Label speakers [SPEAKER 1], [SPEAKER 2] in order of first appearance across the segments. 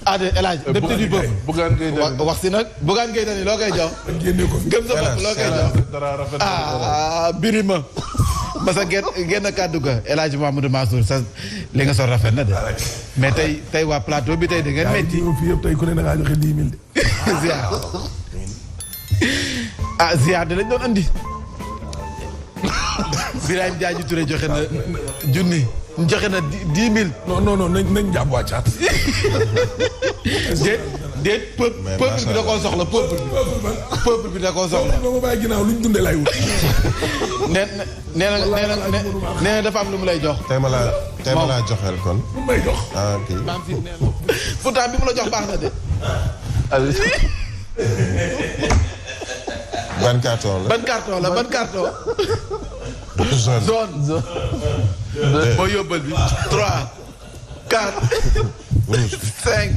[SPEAKER 1] ah de El Hadj député du peuple.
[SPEAKER 2] Bougane Gueye Dany
[SPEAKER 1] wax si nag Bougane Gueye Dany loo koy jox. gëm sa bopp loo koy jox. Birima. Masa genn kàddu ga El Hadj Mamadou Mansour sa li nga sol rafet na de. mais tey waa plateau bi tey da ngeen metti.
[SPEAKER 2] fii yëpp tey ku ne da ngaa joxe 10 000 de.
[SPEAKER 1] ziar ziar de lañ doon andi. Birahim Diadji Touré joxe na junni. joxe na 10 000.
[SPEAKER 2] non nañ jàpp waa caat.
[SPEAKER 1] déet peuple bi da koo soxla peuple bi da koo soxla.
[SPEAKER 2] ma bàyyi ginnaaw luñ dundee lay wut.
[SPEAKER 1] nee na dafa am lu mu lay jox.
[SPEAKER 3] tey ma laa joxeel kon.
[SPEAKER 2] lu may jox.
[SPEAKER 3] ah ok.
[SPEAKER 1] pourtant bi mu la jox baax na de.
[SPEAKER 3] ban carton la.
[SPEAKER 1] ban carton. zone. boo yóbbal bi 3 4 5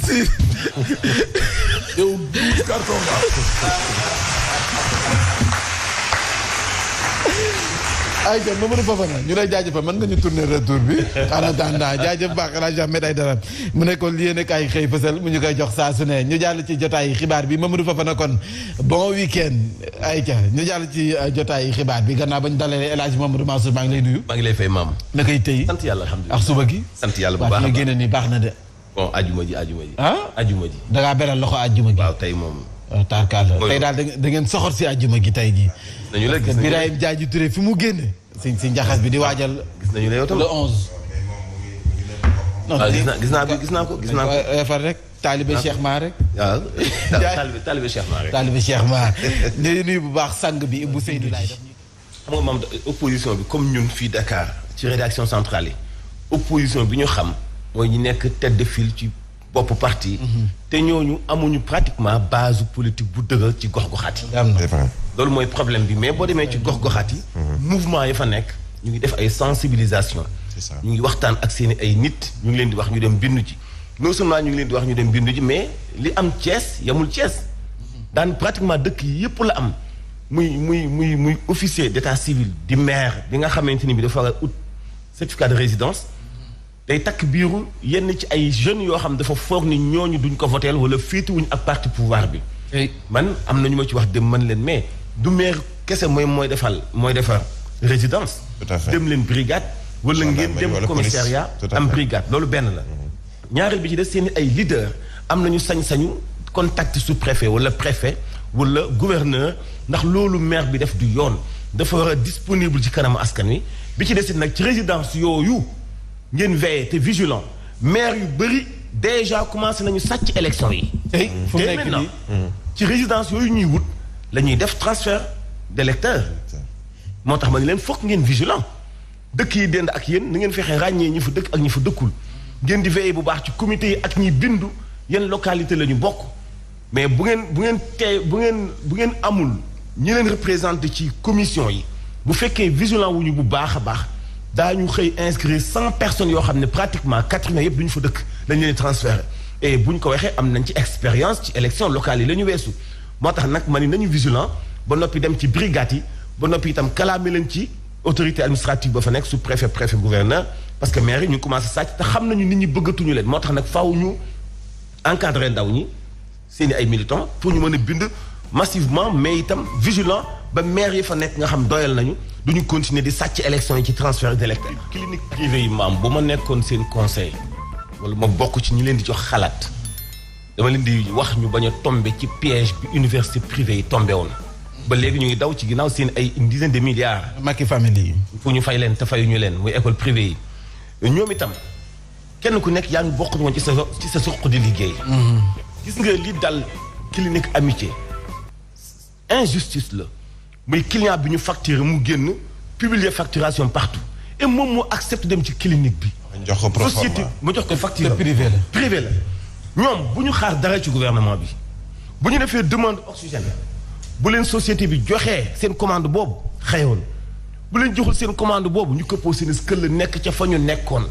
[SPEAKER 1] 6.
[SPEAKER 2] yow 12 carton ba.
[SPEAKER 1] ay jërëjëf Mamadou Fofana ñu lay jaajëfal mën nga ñu tourner retour bi en attendant jaajëf baax El Hadj Ahmed Aïdara mu nekkoon li yéen ay xëy fësal mu ñu koy jox saa su ne ñu jàll ci jotaay xibaar bi Mamadou Fofana kon bon week-end ayca ñu jàll ci jotaay xibaar bi gannaaw ba ñu dalalee El Hadj Mamadou Mansour maa ngi lay nuyu.
[SPEAKER 4] maa ngi lay fay maam.
[SPEAKER 1] na koy tey
[SPEAKER 4] sant yàlla alhamdulilah
[SPEAKER 1] ak suba gi.
[SPEAKER 4] sant yàlla bu baax
[SPEAKER 1] nga génne ni baax na de.
[SPEAKER 4] bon ajuma ji. ajuma ji.
[SPEAKER 1] da ngaa beral loxo ajuma gi.
[SPEAKER 4] waaw tey moom.
[SPEAKER 1] tarkaal tey daal da ngeen soxor si ajuma gi tey jii.
[SPEAKER 4] nañu la gis
[SPEAKER 1] Birahim Diadji Touré fi mu génne. si njaxas bi di waajal.
[SPEAKER 4] gis nañu la yow tam
[SPEAKER 1] le 11.
[SPEAKER 4] non gis naa ko.
[SPEAKER 1] far rek taalibe Cheikh Ma rek.
[SPEAKER 4] waaw taalibe Cheikh Ma rek.
[SPEAKER 1] taalibe Cheikh Ma ñu nuyu bu baax sang bi Ibou Seydou Laye.
[SPEAKER 4] xam nga moom opposition bi comme ñun fii Dakar ci rédaction centrale yi opposition bi ñu xam mooy ñu nekk tête de file ci bopp parti. te ñooñu amuñu pratiquement base politique bu dëgër ci gox-goxaat yi. loolu mooy problème bi mais boo demee ci gox-goxaat yi. mouvement yi fa nekk ñu ngi def ay sensibilisation. ñu ngi waxtaan ak seen ay nit ñu ngi leen di wax ñu dem bindu ji. non seulement ñu ngi leen di wax ñu dem bindu ji mais li am Thiès yamul Thiès. daan pratiquement dëkk yi yëpp la am. muy officier d'état civil di maire bi nga xamante ni bi dafa war a ut certificat de résidence. day takk biiru yenn ci ay jeunes yoo xam dafa foog ni ñooñu duñ ko voteel wala féetuwuñ ak parti pouvoir bi. man am na ñu ma ci wax dem man leen mais du maire kese mooy defar résidence. dem leen brigade. wala ngeen dem commissariat am brigade loolu benn la. ñaareel bi ci des seen ay leader am nañu sañ-sañu contact sous-préfet wala préfet wala gouverneur ndax loolu maire bi def du yoon dafa war a disponible ci kanamu askan wi bi ci des it nag ci résidence yooyu. ngeen veillé te vigilant maire yu bëri déjà commencé nañu sàcc élection yi. tey maintenant ci résidence yooyu ñuy wut la ñuy def transfert d'électeurs moo tax ma ne leen fokk ngeen vigilant dëkk yi dend ak yéen na ngeen fexe ràññee ñi fa dëkk ak ñi fa dëkkul ngeen di veillé bu baax ci comité yi ak ñi bindu yenn localité la ñu bokk mais bu ngeen amul ñi leen représenté ci commission yi bu fekkee vigilant wuñu bu baax a baax. daañu xëy inscrire 100 personnes yoo xam ne pratiquement 80 yëpp du ñu fa dëkk dañu leen transféré et bu ñu ko waxee am nañ ci expérience ci élection locale yi la ñu weesu moo tax nag ma ni nañu vigilant ba noppi dem ci brigade yi ba noppi itam kalaame leen ci autorité administrative ba fa nekk sous préfet gouverneur parce que maire yi ñu commencé sàcc te xam nañu nit ñi bëggatuñu leen moo tax nag faaw ñu encadré ndaw ñi seeni ay militants pour ñu mën a bind massivement mais itam vigilant ba maire yi fa nekk nga xam doyal nañu du ñu continuer di sàcc élection yi ci transfert d'électeurs. clinique privée yi maam bu ma nekkoon seen conseil wala ma bokk ci ñi leen di jox xalaat dama leen di wax ñu bañ a tomber ci piège bi université privée yi tombé woon ba léegi ñu ngi daw ci ginnaaw seen ay une dizaine de milliards.
[SPEAKER 1] Macky famille yi.
[SPEAKER 4] pour ñu fay leen te fayuñu leen muy école privée yi ñoom itam kenn ku nekk yaa ngi bokk woon ci sa suq di liggéey. gis nga li dal clinique amitié injustice la. muy client bi ñu facturé mu génn publier facturation partout et moom moo accepte dem ci clinique bi.
[SPEAKER 3] jox ko
[SPEAKER 4] société mu jox ko facture
[SPEAKER 1] privé
[SPEAKER 4] la ñoom bu ñu xaar dara ci gouvernement bi bu ñu defee demande oxygène bu leen société bi joxee seen commande boobu xëyoon bu leen joxul seen commande boobu ñu këppoo seen këll nekk ca fa ñu nekkoon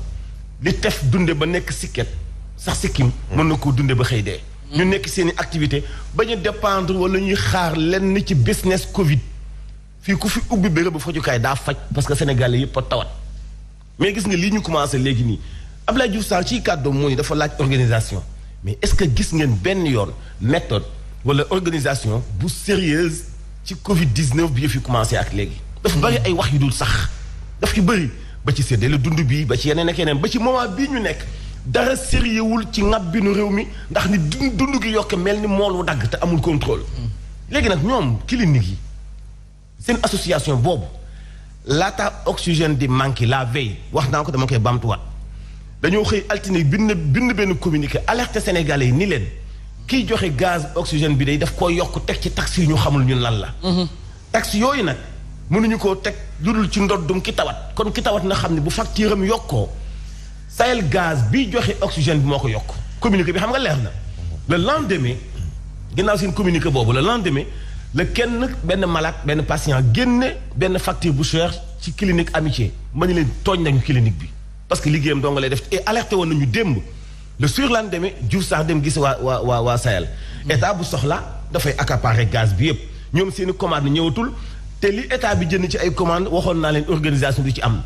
[SPEAKER 4] li tef dunde ba nekk sikket sax sikkim mën na koo dunde ba xëy dee. ñu nekk seen i activité ba ñu dépendre wala ñuy xaar lenn ci business Covid. fii ku fi ubbi béréb bu fajukaay daa faj parce que sénégalais yëpp a tawat mais gis nga lii ñu commencé léegi nii Abdoulaye Diouf Sarr ci kàddoom moo ni dafa laaj organisation mais est-ce que gis ngeen benn yoon méthode wala organisation bu sérieuse ci Covid-19 bi fi commencé ak léegi. dafa bëri ay wax yu dul sax daf ci bëri ba ci séddale dund bi ba ci yeneen ak yeneen ba ci moment bii ñu nekk dara sérieux wul ci ŋab bi nu réew mi ndax ni dund gi yokk mel ni mool wu dagg te amul contrôle. léegi nag ñoom clinique yi seen association boobu laata oxygène di manqué la veille wax naa ko dama koy bamtuwaat dañoo xëy altine bind benn communiqué alerte sénégalais yi ni leen kiy joxe gaz oxygène bi day daf koo yokk teg ci taxes yi ñu xamul ñun lan la. taxes yooyu nag mënuñu koo teg lu dul ci ndoddum ki tawat kon ki tawat na xam ne bu facture am yokkoo Sahel gaz biy joxe oxygène bi moo ko yokk communiqué bi xam nga leer na le lendemain ginnaaw seen communiqué boobu le lendemain la kenn benn malade benn patient génne benn facture bu cher ci clinique amitié ma ni leen tooñ nañu clinique bi parce que liggéeyam doo nga lay def et alerté woon nañu démb le surlendemain Diouf Sarr dem gis waa Sahel état bu soxla dafay accaparer gaz bi yëpp ñoom seeni commande ñëwatul te li état bi jënd ci ay commande waxoon naa leen organisation bi ci am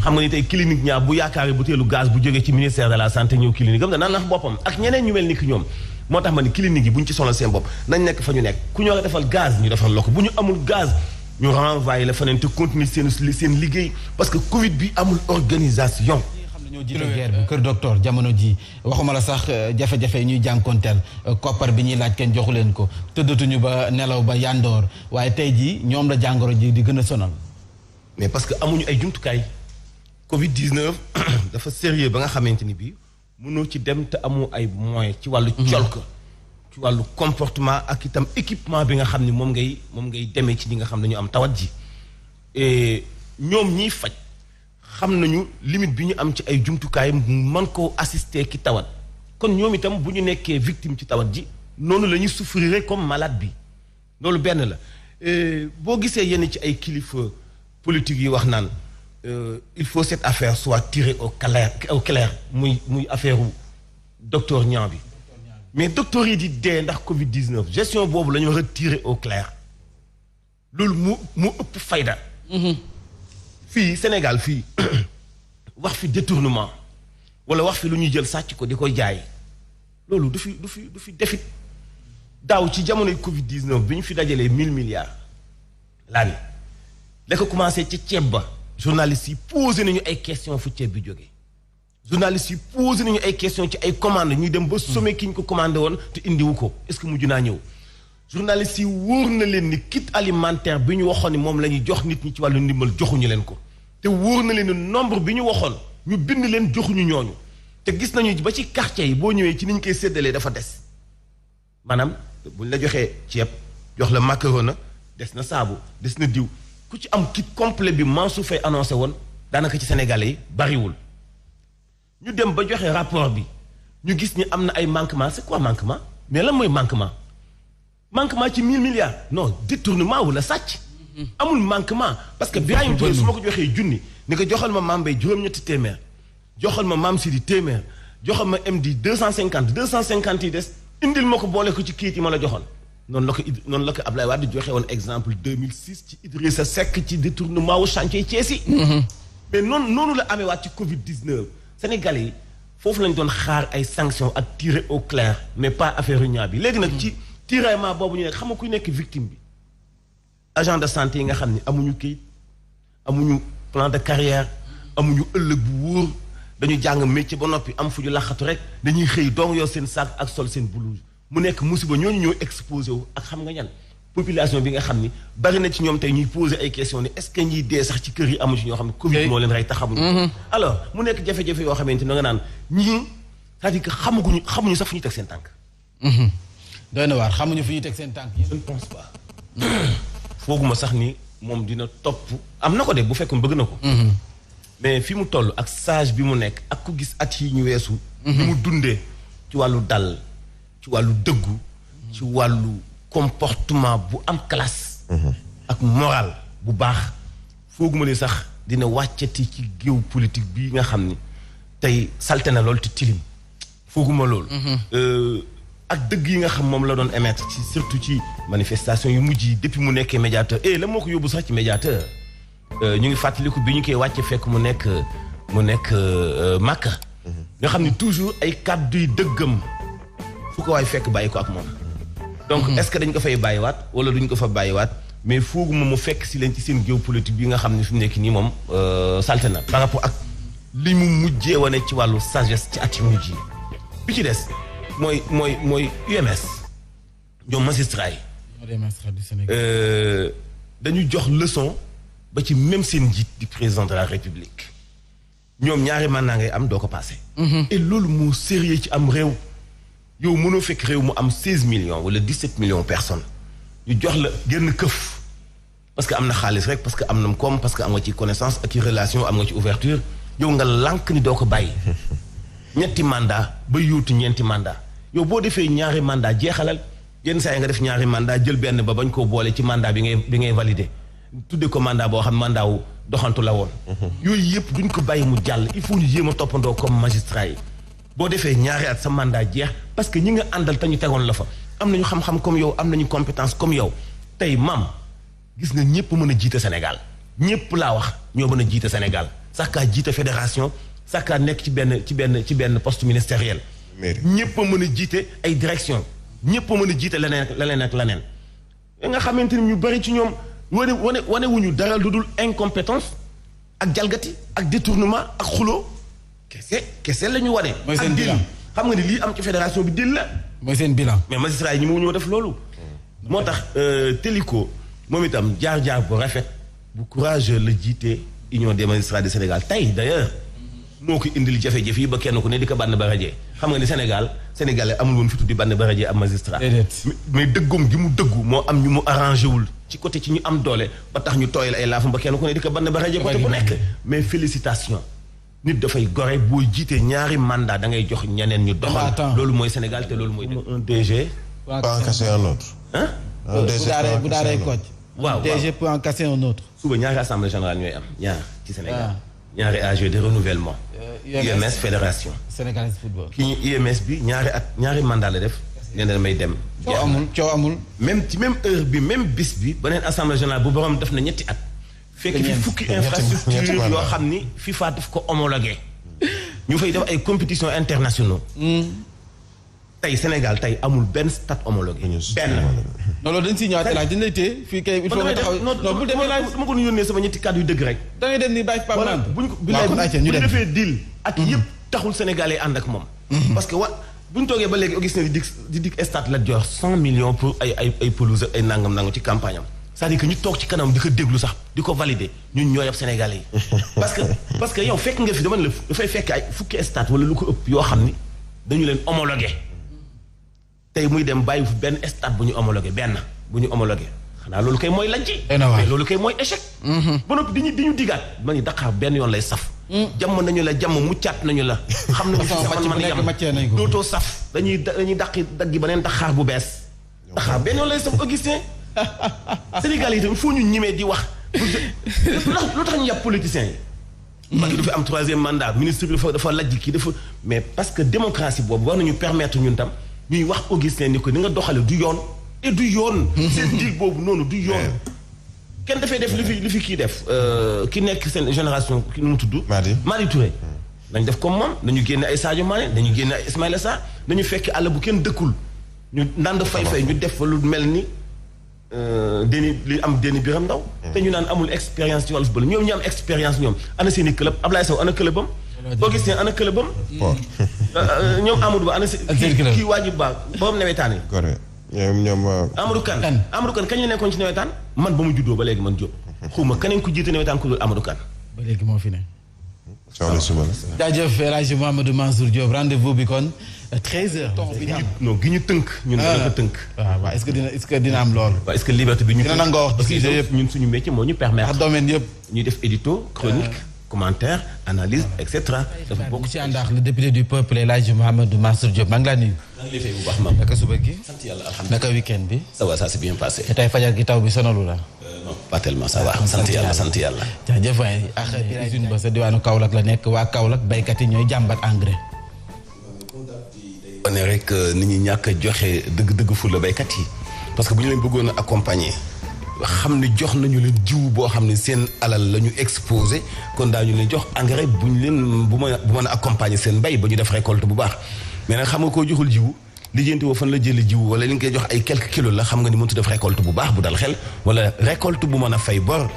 [SPEAKER 4] xam nga ni tey clinique ñaar bu yaakaaree butéelu gaz bu jógee ci ministère de la santé ñëw clinique am da naan nax boppam ak ñeneen ñu mel ni ki ñoom moo tax ma ni clinique yi bu ñu ci sonal seen bopp nañ nekk fa ñu nekk ku ñoo defal gaz ñu defal la ko bu ñu amul gaz ñu renvoyer la feneen te continuer seen liggéey parce que Covid bi amul organisation.
[SPEAKER 1] xam ne ñoo jiite guerre bi kër docteur jamono ji waxuma la sax jafe-jafe yi ñuy jànkonteel koppar bi ñuy laaj kenn joxu leen ko tëddatuñu ba nelaw ba yandoor waaye tey jii ñoom la jàngoro ji di gën a sonal.
[SPEAKER 4] mais parce que amuñu ay jumtukaay Covid-19 dafa sérieux ba nga xamante ni bii. mënoo ci dem te amoo ay moyens ci wàllu colk ci wàllu comportement ak itam équipement bi nga xam ni moom ngay demee ci ñi nga xam ne ñu am tawat ji et ñoom ñiy faj xam nañu limite bi ñu am ci ay jumtukaay mën koo assister ki tawat kon ñoom itam bu ñu nekkee victime ci tawat ji noonu la ñuy souffrir comme malade bi loolu benn la boo gisee yenn ci ay kilifa politique yi wax naan il faut cette affaire soit tirée au clair muy affaire u docteur Niang bi mais docteur yi di dee ndax Covid-19 gestion boobu la ñu war a tirer au clair loolu mu ëpp fayda. fii Sénégal fii wax fi détournement wala wax fi lu ñuy jël sàcc ko di koy jaay loolu du fi defit daaw ci jamonoy Covid-19 bi ñu fi dajalee 1000 milliards laa ni la ko commencé ci ceeb ba. journalistes yi posé nañu ay questions fu ceeb bi jógee journalistes yi posé nañu ay questions ci ay commandes ñuy dem ba sommet ki ñu ko commandé woon te indiwu ko est-ce que mujj naa ñëw journalistes yi wóor na leen ni kit alimentaire bi ñu waxoon ni moom la ñuy jox nit ñi ci wàllu ndimbal joxuñu leen ko te wóor na leen ni nombre bi ñu waxoon ñu bind leen joxuñu ñooñu te gis nañu ba ci quartier yi boo ñëwee ci ni ñu koy séddalee dafa des maanaam buñ la joxee ceeb jox la macaroni des na saabu des na diw ku ci am kit complet bi Mansour Faye annoncé woon daanaka ci Sénégalais yi bariwul ñu dem ba joxe rapport bi ñu gis ni am na ay manquement c'est quoi manquement mais lan mooy manquement ci 1000 milliards non détournement wala sàcc amul manquement parce que Birahim Touré su ma ko joxee junni ni ko joxal ma Mame Mbaye juróom-ñetti téeméer joxal ma Mame Sidi téeméer joxal ma MD 250 yi des indil ma ko boole ko ci kayit yi ma la joxoon noonu la ko Ablaye Wade joxe woon exemple 2006 ci Idrissa Seck ci détournement wu chantier Thiès yi mais noonu la amee waat ci Covid-19 Sénégalais yi foofu lañ doon xaar ay sanctions ak tirer au clair mais pas affaire yu ñaar bi léegi nag ci tiraillement boobu ñu nekk xam nga kuy nekk victime bi agent de santé yi nga xam ne amuñu kayit amuñu plan de carrière amuñu ëllëg bu wóor dañu jàng métier ba noppi am fu ñu laxatu rek dañuy xëy dong yor seen sac ak sol seen blouse mu nekk musiba ñooñu ñoo exposé wu ak xam nga ñan population bi nga xam ni bari na ci ñoom tey ñuy poser ay questions ni est-ce que ñiy dee sax ci kër yi amu ci ñoo xam ne Covid moo leen rey taxamuñu alors mu nekk jafe-jafe yoo xamante ne nga naan ñii c'est-à-dire que xamuñu sax fu ñu teg seen tànk
[SPEAKER 1] doy na waar xamuñu fu ñuy teg seen tànk yi
[SPEAKER 4] je ne pense pas fooguma sax ni moom dina topp am na ko de bu fekkoon bëgg na ko mais fi mu toll ak sage bi mu nekk ak ku gis at yi ñu weesu ni mu dundee ci wàllu dal ci wàllu dëggu ci wàllu comportement bu am classe ak moral bu baax fooguma ni sax dina wàccati ci géew politique bii nga xam ni tey salte na loolu te tilim fooguma loolu ak dëgg yi nga xam moom la doon émettre ci surtout ci manifestation yu mujj yi depuis mu nekkee médiateur la moo ko yóbbu sax ci médiateur ñu ngi fàttaliku bi ñu koy wàcce fekk mu nekk Makka nga xam ni toujours ay kàddu yu dëggam fu ko waay fekk bàyyi ko ak moom. donc est-ce que dañ ko fay bàyyiwaat wala duñ ko fa bàyyiwaat mais fooguma mu fekk si leen ci seen géopolitique bi nga xam ne fi mu nekk nii moom salte na par rapport ak li mu mujjee wane ci wàllu sagesse ci at yu mujj yi. bi ci des mooy UMS ñoom magistrat yi. dañu jox leçon ba ci même seen njiit di président de la République ñoom ñaari mandat ngay am doo ko passé. et loolu moo sérieux ci am réew. yow mënoo fekk réew mu am 16 millions wala 17 millions personnes ñu jox la génn këf parce que am na xaalis rek parce que am na koom parce que am nga ci connaissance ak ci relation am nga ci ouverture yow nga lànk ni doo ko bàyyi. ñetti mandat ba yóotu ñeenti mandat yow boo defee ñaari mandat jeexalal yenn saa yi nga def ñaari mandat jël benn ba bañ koo boole ci mandat bi ngay validé tudde ko mandat boo xam mandat wu doxantu la woon. yooyu yëpp duñ ko bàyyi mu jàll il faut ñu jéem a toppandoo comme magistrat yi. boo defee ñaari at sa mandat jeex parce que ñi nga àndal te ñu tegoon la fa am nañu xam-xam comme yow am nañu compétence comme yow tey maam gis nga ñëpp mën a jiite Sénégal ñëpp laa wax ñoo mën a jiite Sénégal sax kaa jiite fédération sax kaa nekk ci benn poste ministériel. ñëpp a mën a jiite ay direction ñëpp a mën a jiite leneen ak leneen. nga xamante ni ñu bari ci ñoom wane wuñu dara lu dul incompétence ak jalgati ak détournement ak xuloo. kese la ñu wane.
[SPEAKER 1] mooy seen bilan
[SPEAKER 4] xam nga ni lii am ci fédération bi dil la.
[SPEAKER 1] mooy seen bilan.
[SPEAKER 4] mais magistrat yi ñi mu ñoo def loolu. moo tax Téliko moom itam jaar-jaar bu rafet bu courageux la jiite union des magistrats du Sénégal tey d'ailleurs moo ko indil jafe-jafe yi ba kenn ku ne di ko bànn ba rajee xam nga ni Sénégalais amul woon fi tuddi bànn ba rajee am magistrat. mais dëggoom gi mu dëggu moo am ñu mu arrangé wul ci côté ci ñu am doole ba tax ñu tooyal ay laafam ba kenn ku ne di ko bànn ba rajee côté bu nekk mais félicitations. nit dafay gore booy jiitee ñaari mandat da ngay jox ñeneen ñu doxal. loolu mooy Sénégal te loolu mooy. un DG.
[SPEAKER 3] pas en casser un autre.
[SPEAKER 4] ah.
[SPEAKER 3] un DG
[SPEAKER 1] bu daaree Kocc.
[SPEAKER 4] waaw
[SPEAKER 1] DG peut en casser un autre.
[SPEAKER 4] suba ñaari assemblée générale ñooy am ñaar ci Sénégal. ñaari AG de renouvellement. UMS fédération.
[SPEAKER 1] Sénégalais football.
[SPEAKER 4] ki UMS bi ñaari mandat la def. nee na damay dem.
[SPEAKER 1] coow amul.
[SPEAKER 4] même ci même heure bi même bis bi beneen assemblée générale bu borom def na ñetti at. fekk fi fukki infrastructure yoo xam ni FIFA daf ko homologué ñu fay def ay compétitions internationaux tey Sénégal tey amul benn stade homologué benn
[SPEAKER 1] non loolu dañ siy ñëwaat laaj dañ lay téye fii kay il faut nga taxaw non bu demee laaj
[SPEAKER 4] ma ko yónnee sama ñetti kàddu yu dëgg rek
[SPEAKER 1] da ngay dem ni bàyyi Pape Nane
[SPEAKER 4] buñ ko defee deal ak yëpp taxul Sénégalais ànd ak moom parce que buñ toogee ba léegi gis ne di dig stade la jox 100 millions pour ay pelouse ay nangam ci campagne am c'est-à-dire que ñu toog ci kanam di ko déglu sax di ko valider ñun ñoo yab Sénégalais yi parce que yow fekk nga fi dama ne la dafay fekk ay fukki stade wala lu ko ëpp yoo xam ni dañu leen homologué tey muy dem bàyyi fu benn stade bu ñu homologué xanaa loolu kay mooy lajji mais loolu kay mooy échec ba noppi di ñu digaat ma ni Dakar benn yoon lay saf jàmm nañu la jàmm muccaat nañu la xam nañu fi man yam dootoo saf dañuy daggi beneen Dakar bu bees Dakar benn yoon lay saf Augustin Sénégal yi tamit foo ñu ñimee di wax lu tax ñu yàpp politiciens yi Macky du fi am troisième mandat ministre bi dafa lajj kii dafa mais parce que démocratie boobu war nañu permettre ñun tam ñuy wax Augustin ni ko ni nga doxale du yoon et du yoon seen diig boobu noonu du yoon kenn dafay def li fi kii def ki nekk seen génération ki nu mu tudd Madi Touré dañ def comme moom dañu génne ay Sadio Mané dañu génne ay Ismaïla Sarr dañu fekk àll bu kenn dëkkul ñu ndand fay ñu def fa lu mel ni li am Déni Biram Ndaw te ñu naan amul expérience ci wàllu football ñoom ñu am expérience ñoom ana seen i club Ablaye Sow ana clubam Augustin ana clubam ñoom Amadou Ba ana kii waajib ba borom nawetaan yi
[SPEAKER 3] ñoom
[SPEAKER 4] Amadou Kane kañ la nekkoon ci nawetaan man ba mu juddoo ba léegi man Diop xawma keneen ku jiite nawetaan ku dul Amadou Kane
[SPEAKER 1] ba léegi moo fi ne
[SPEAKER 3] soxla suba la
[SPEAKER 1] jaajëf El Hadji Mouhamadou Mansour Diop rendez-vous bi kon 13h.
[SPEAKER 4] non gi ñu tënk. ñun dana ko tënk.
[SPEAKER 1] waaw est-ce que dina am loolu.
[SPEAKER 4] waaw est-ce que liberté bi ñu.
[SPEAKER 1] dina nangoo wax ci sujet yëpp
[SPEAKER 4] ñun suñu métier moo ñu permettre.
[SPEAKER 1] ak domaine yëpp.
[SPEAKER 4] ñuy def édito chronique commentaire analyse et cetera. dafa bokk
[SPEAKER 1] ci ànd ak le député du peuple El Hadji Mouhamadou Mansour Diop maa ngi laa nuyu.
[SPEAKER 4] maa ngi lay fay bu baax maam.
[SPEAKER 1] naka suba gi.
[SPEAKER 4] sant yàlla alhamdulilah
[SPEAKER 1] naka week-end bi.
[SPEAKER 4] ça va ça s'est bien passé.
[SPEAKER 1] te tey fajar gi taw bi sonalu la.
[SPEAKER 4] non pas tellement ça va. sant yàlla.
[SPEAKER 1] jaajëf waay ak usine ba sa diwaanu Kaolack la nekk waa Kaolack baykat yi ñooy jàmbat engrais.
[SPEAKER 4] wane rek nit ñi ñàkk a joxe dëgg-dëgg fu la baykat yi parce que bu ñu leen bëggoon a accompagner xam ne jox nañu leen jiw boo xam ne seen alal la ñu exposé kon daañu leen jox engrais bu mën a accompagner seen mbay ba ñu def récolte bu baax mais nag xam nga koo joxul jiw lijjanti woo fan la jëlee jiw wala li nga koy jox ay quelques kilos la xam nga ni mënut def récolte bu baax bu dal xel wala récolte bu mën a fay bor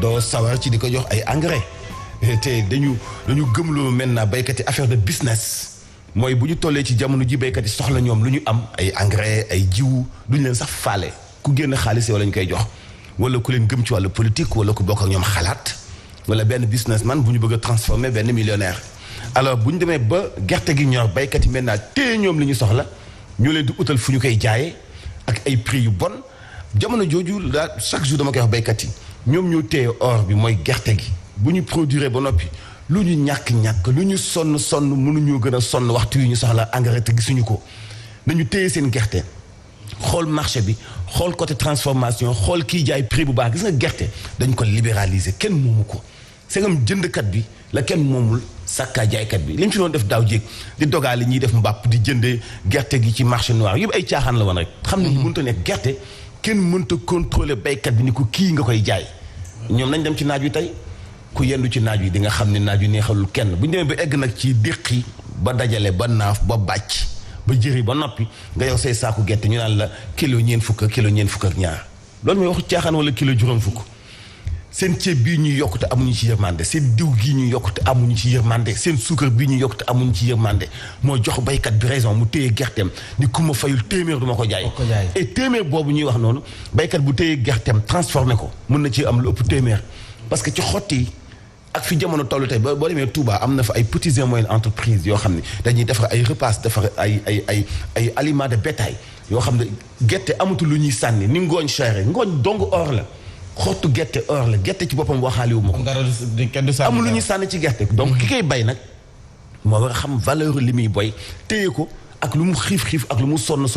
[SPEAKER 4] doo sawar ci di ko jox ay engrais te dañu gëmloo maintenant béykat yi affaire de business mooy bu ñu tollee ci jamono ji béykat yi soxla ñoom lu ñu am ay engrais ay jiw duñu leen sax faale ku génn xaalis yow lañ koy jox wala ku leen gëm ci wàllu politique wala ku bokk ak ñoom xalaat wala benn businessman bu ñu bëgg a transformer benn millionnaire alors bu ñu demee ba gerte gi ñor béykat yi maintenant téye ñoom li ñu soxla ñu leen di utal fu ñu koy jaayee ak ay prix yu bon jamono jooju daal chaque jour dama koy wax béykat yi ñoom ñoo téye or bi mooy gerte gi bu ñu produire ba noppi lu ñu ñàkk-ñàkk lu ñu sonn mënuñoo gën a sonn waxtu yu ñu soxla engrais te gisuñu ko nañu téye seen gerte xool marché bi xool côté transformation xool kiy jaay prix bu baax gis nga gerte dañ ko libéraliser kenn moomu ko segam jëndkat bi la kenn moomul sàkkaa jaaykat bi li ñu ci doon def daaw jéeg di dogaale ñiy def mbàpp di jëndee gerte gi ci marché noir yëpp ay caaxaan la woon rek xam ne mënta nekk gerte kenn mënta contrôler baykat bi ni ko kii nga koy jaay ñoom nañ dem ci naaj wi tey ku yendu ci naaj wi di nga xam ne naaj wi neexalul kenn bu ñu demee ba egg nag ci déqi ba dajale ba naaf ba bàcc ba jëri ba noppi nga yow say saaku gerte ñu naan la kilo ñeen fukk ak ñaar loolu mooy waxu caaxaan wala kilo juróom fukk seen ceeb bii ñuy yokkute amuñu ci yërmande seen diw gii ñuy yokkute amuñu ci yërmande seen suukar bii ñuy yokkute amuñu ci yërmande moo jox baykat bi raison mu téye gerteem ni ku ma fayul téeméer du ma ko jaay et téeméer boobu ñuy wax noonu baykat bu téye gerteem transformé ko mën na ci am lu ëpp téeméer parce que ci xotti yi ak fi jamono tollu tey boo demee Touba am na fa ay petites et moyennes entreprises yoo xam ne dañuy defar ay repas defar ay aliments de bétail yoo xam ne gerte amatul lu ñuy sànni ni ngooñ chéré ngooñ dong or la xottu gerte or la gerte ci boppam waxaale wu ma ko amul lu ñuy sànni ci gerte donc ki koy bay nag moo war a xam valeur li muy boy téye ko ak lu mu xiif ak lu mu sonn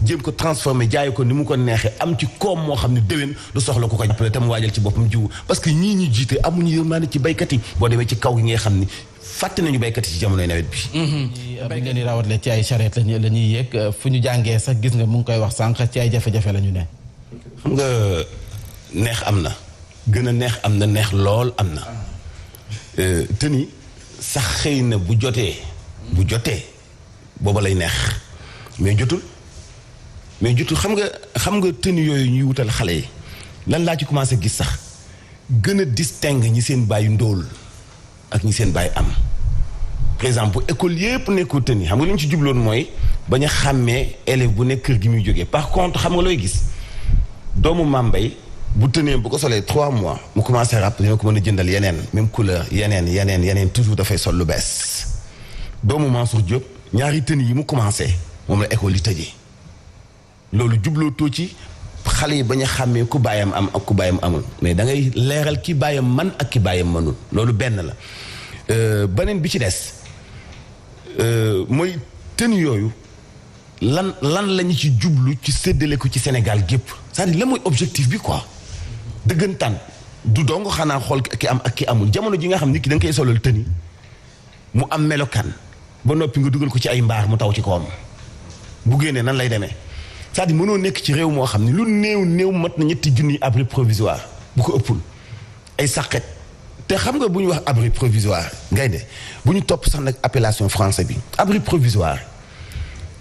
[SPEAKER 4] jéem ko transformé jaay ko ni mu ko neexee am ci koom moo xam ne déwén du soxla ko jàppale te mu waajal ci boppam jiwu parce que ñii ñu jiite amuñu yërmande ci baykat yi boo demee ci kaw gi ngay xam ni fàtte nañu baykat yi ci jamonoy nawet bi.
[SPEAKER 1] bi ngeen di rawatle ci ay charrette la ñuy yéeg fu ñu jàngee sax gis nga mu ngi koy wax sànq ci ay jafe-jafe la ñu ne.
[SPEAKER 4] xam nga neex am na gën a neex am na neex lool am na te ni sax xëy na bu jotee booba lay neex mais jotul xam nga tenue yooyu ñuy wutal xale yi lan laa ci commencé gis sax gën a distingue ñi seen bàyyi ndóol ak ñi seen bàyyi am par exemple école yépp nekkul tenue xam nga li ñu ci jubloon mooy bañ a xàmmee élève bu nekk kër gi muy jógee par contre xam nga looy gis doomu mambay bu tenue bu ko solee 3 mois mu commencé ràpp dina ko mën a jëndal yeneen même couleur yeneen toujours dafay sol lu bees doomu Mansour Diop ñaari tenue yi mu commencé moom la école yi tëjee loolu jublootoo ci xale yi bañ a xàmmee ku bàyyam am ak ku bàyyam amul mais da ngay leeral ki bàyyam man ak ki bàyyam mënul loolu benn la beneen bi ci des mooy tenue yooyu lan lañu ci jublu ci séddale ko ci Sénégal gépp c'est-à-dire la mooy objectif bi quoi dëggantaan du dong xanaa xool ki am ak ki amul jamono ji nga xam ni ki da nga koy solal tenue mu am melokaan ba noppi nga dugal ko ci ay mbaar mu taw ci kawam bu génnee nan lay demee c'est-à-dire mënoo nekk ci réew moo xam ne lu néew mat na 3 junniy abri provisoire bu ko ëppul ay sàqet te xam nga bu ñu wax abri provisoire ngay de bu ñu topp sax nag appellation français bi abri provisoire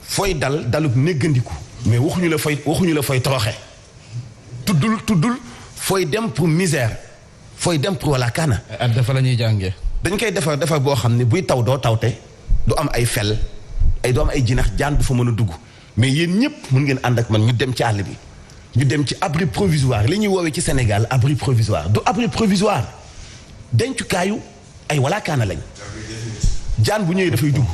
[SPEAKER 4] fooy dalub néggandiku mais waxuñu la fooy toroxe tuddul fooy dem pour misère fooy dem pour wala kaana
[SPEAKER 1] dafa la ñuy jàngee
[SPEAKER 4] dañ koy defar boo xam ne buy taw doo tawte du am ay fel du am ay jinax jaan du fa mën a dugg mais yéen ñëpp mën ngeen ànd ak man ñu dem ci àll bi ñu dem ci abri provisoire li ñuy woowee ci Sénégal abri provisoire du abri provisoire dencukaayu ay walaakaana lañ jaan bu ñëwee dafay dugg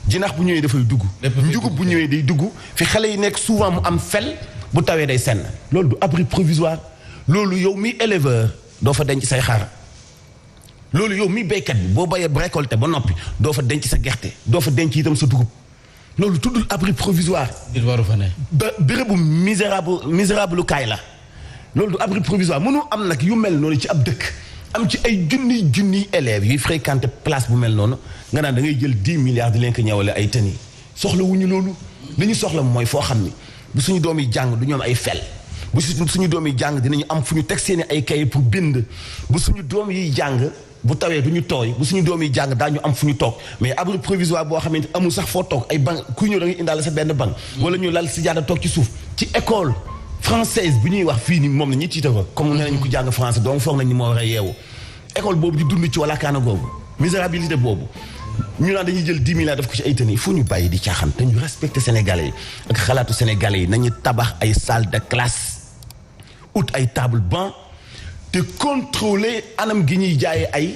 [SPEAKER 4] jinax bu ñëwee dafay dugg njugub bu ñëwee day dugg fi xale yi nekk souvent mu am fel bu tawee day senn loolu du abri provisoire loolu yow mi éleveur doo fa denc say xar loolu yow mi béykat bi boo bayee récolté ba noppi doo fa denc sa gerte doo fa denc itam sa dugub loolu tuddul abri provisoire.
[SPEAKER 1] il waru fa ne.
[SPEAKER 4] bérébu misérable lu kaay la loolu du abri provisoire mënu am nag yu mel noonu ci ab dëkk am ci ay junniy élèves yuy fréquenté place bu mel noonu nga naan da ngay jël 10 milliards di leen ko ñëwale ay tën yi soxla wuñu loolu li ñu soxla mooy foo xam ni bu suñu doom yi jàng du ñoom ay fel bu suñu doom yi jàng dinañu am fu ñu teg seeni ay kay pour bind bu suñu doom yi jàng bu tawee du ñu tooy bu suñu doom yi jàng daañu am fu ñu toog mais abri provisoire boo xamante amul sax foo toog ay banc kuy ñëw da ngay indaale sa benn banc wala ñu lal si jaada toog ci suuf ci école française bi ñuy wax fii ni moom la ñuy tiita fa comme nee nañu ko jàng français donc foog nañ ni moo war a yeewu école boobu di dund ci wala kaana googu misérabilité boobu ñu naan dañuy jël 10 milliards def ko ci ay tëni il faut ñu bàyyi di caaxaan te ñu respecté sénégalais yi ak xalaatu sénégalais yi nañu tabax ay salle de classe ut ay table banc te contrôler anam gi ñuy jaayee ay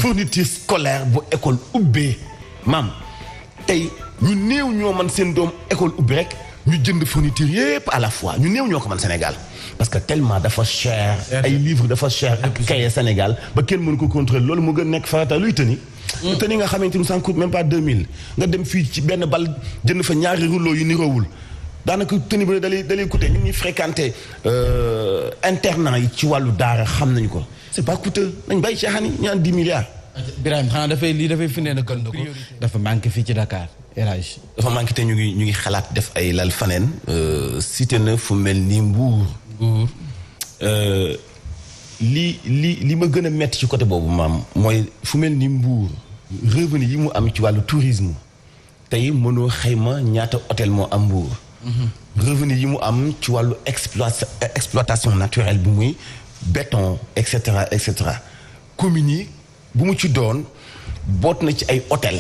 [SPEAKER 4] fourniture scolaire bu école ubbee maam tey ñu néew ñoo man seen doom école ubbi rek ñu jënd fourniture yépp à la fois ñu néew ñoo ko man Sénégal parce que tellement dafa cher ay livres dafa cher ak cahier Sénégal ba kenn mënu ko contrôler loolu mu gën nekk farata luy tëni tëni nga xamante ni ça coûte même pas 2000 nga dem fii ci benn bal jënd fa ñaari rouleau yu niroowul daanaka tëni bu ne dalay coûter ñun ñuy fréquenter internat yi ci wàllu daara xam nañu ko c'est pas coûteux nañ bàyyi caaxaan yi ñu naan 10 milliards
[SPEAKER 5] Birahim xanaa dafay firndee na ko dafa manqué fii ci Dakar érage
[SPEAKER 4] dafa manqué te ñu ngi xalaat def ay lal faneen cité na fu mel ni Mbour li ma gën a metti ci côté boobu maam mooy fu mel ni Mbour revenu yi mu am ci wàllu tourisme tey mënoo xayma ñaata hôtel moo am Mbour revenu yi mu am ci wàllu exploitation naturelle bi muy béton et cetera communes yi bu mu ci doon boot na ci ay hôtel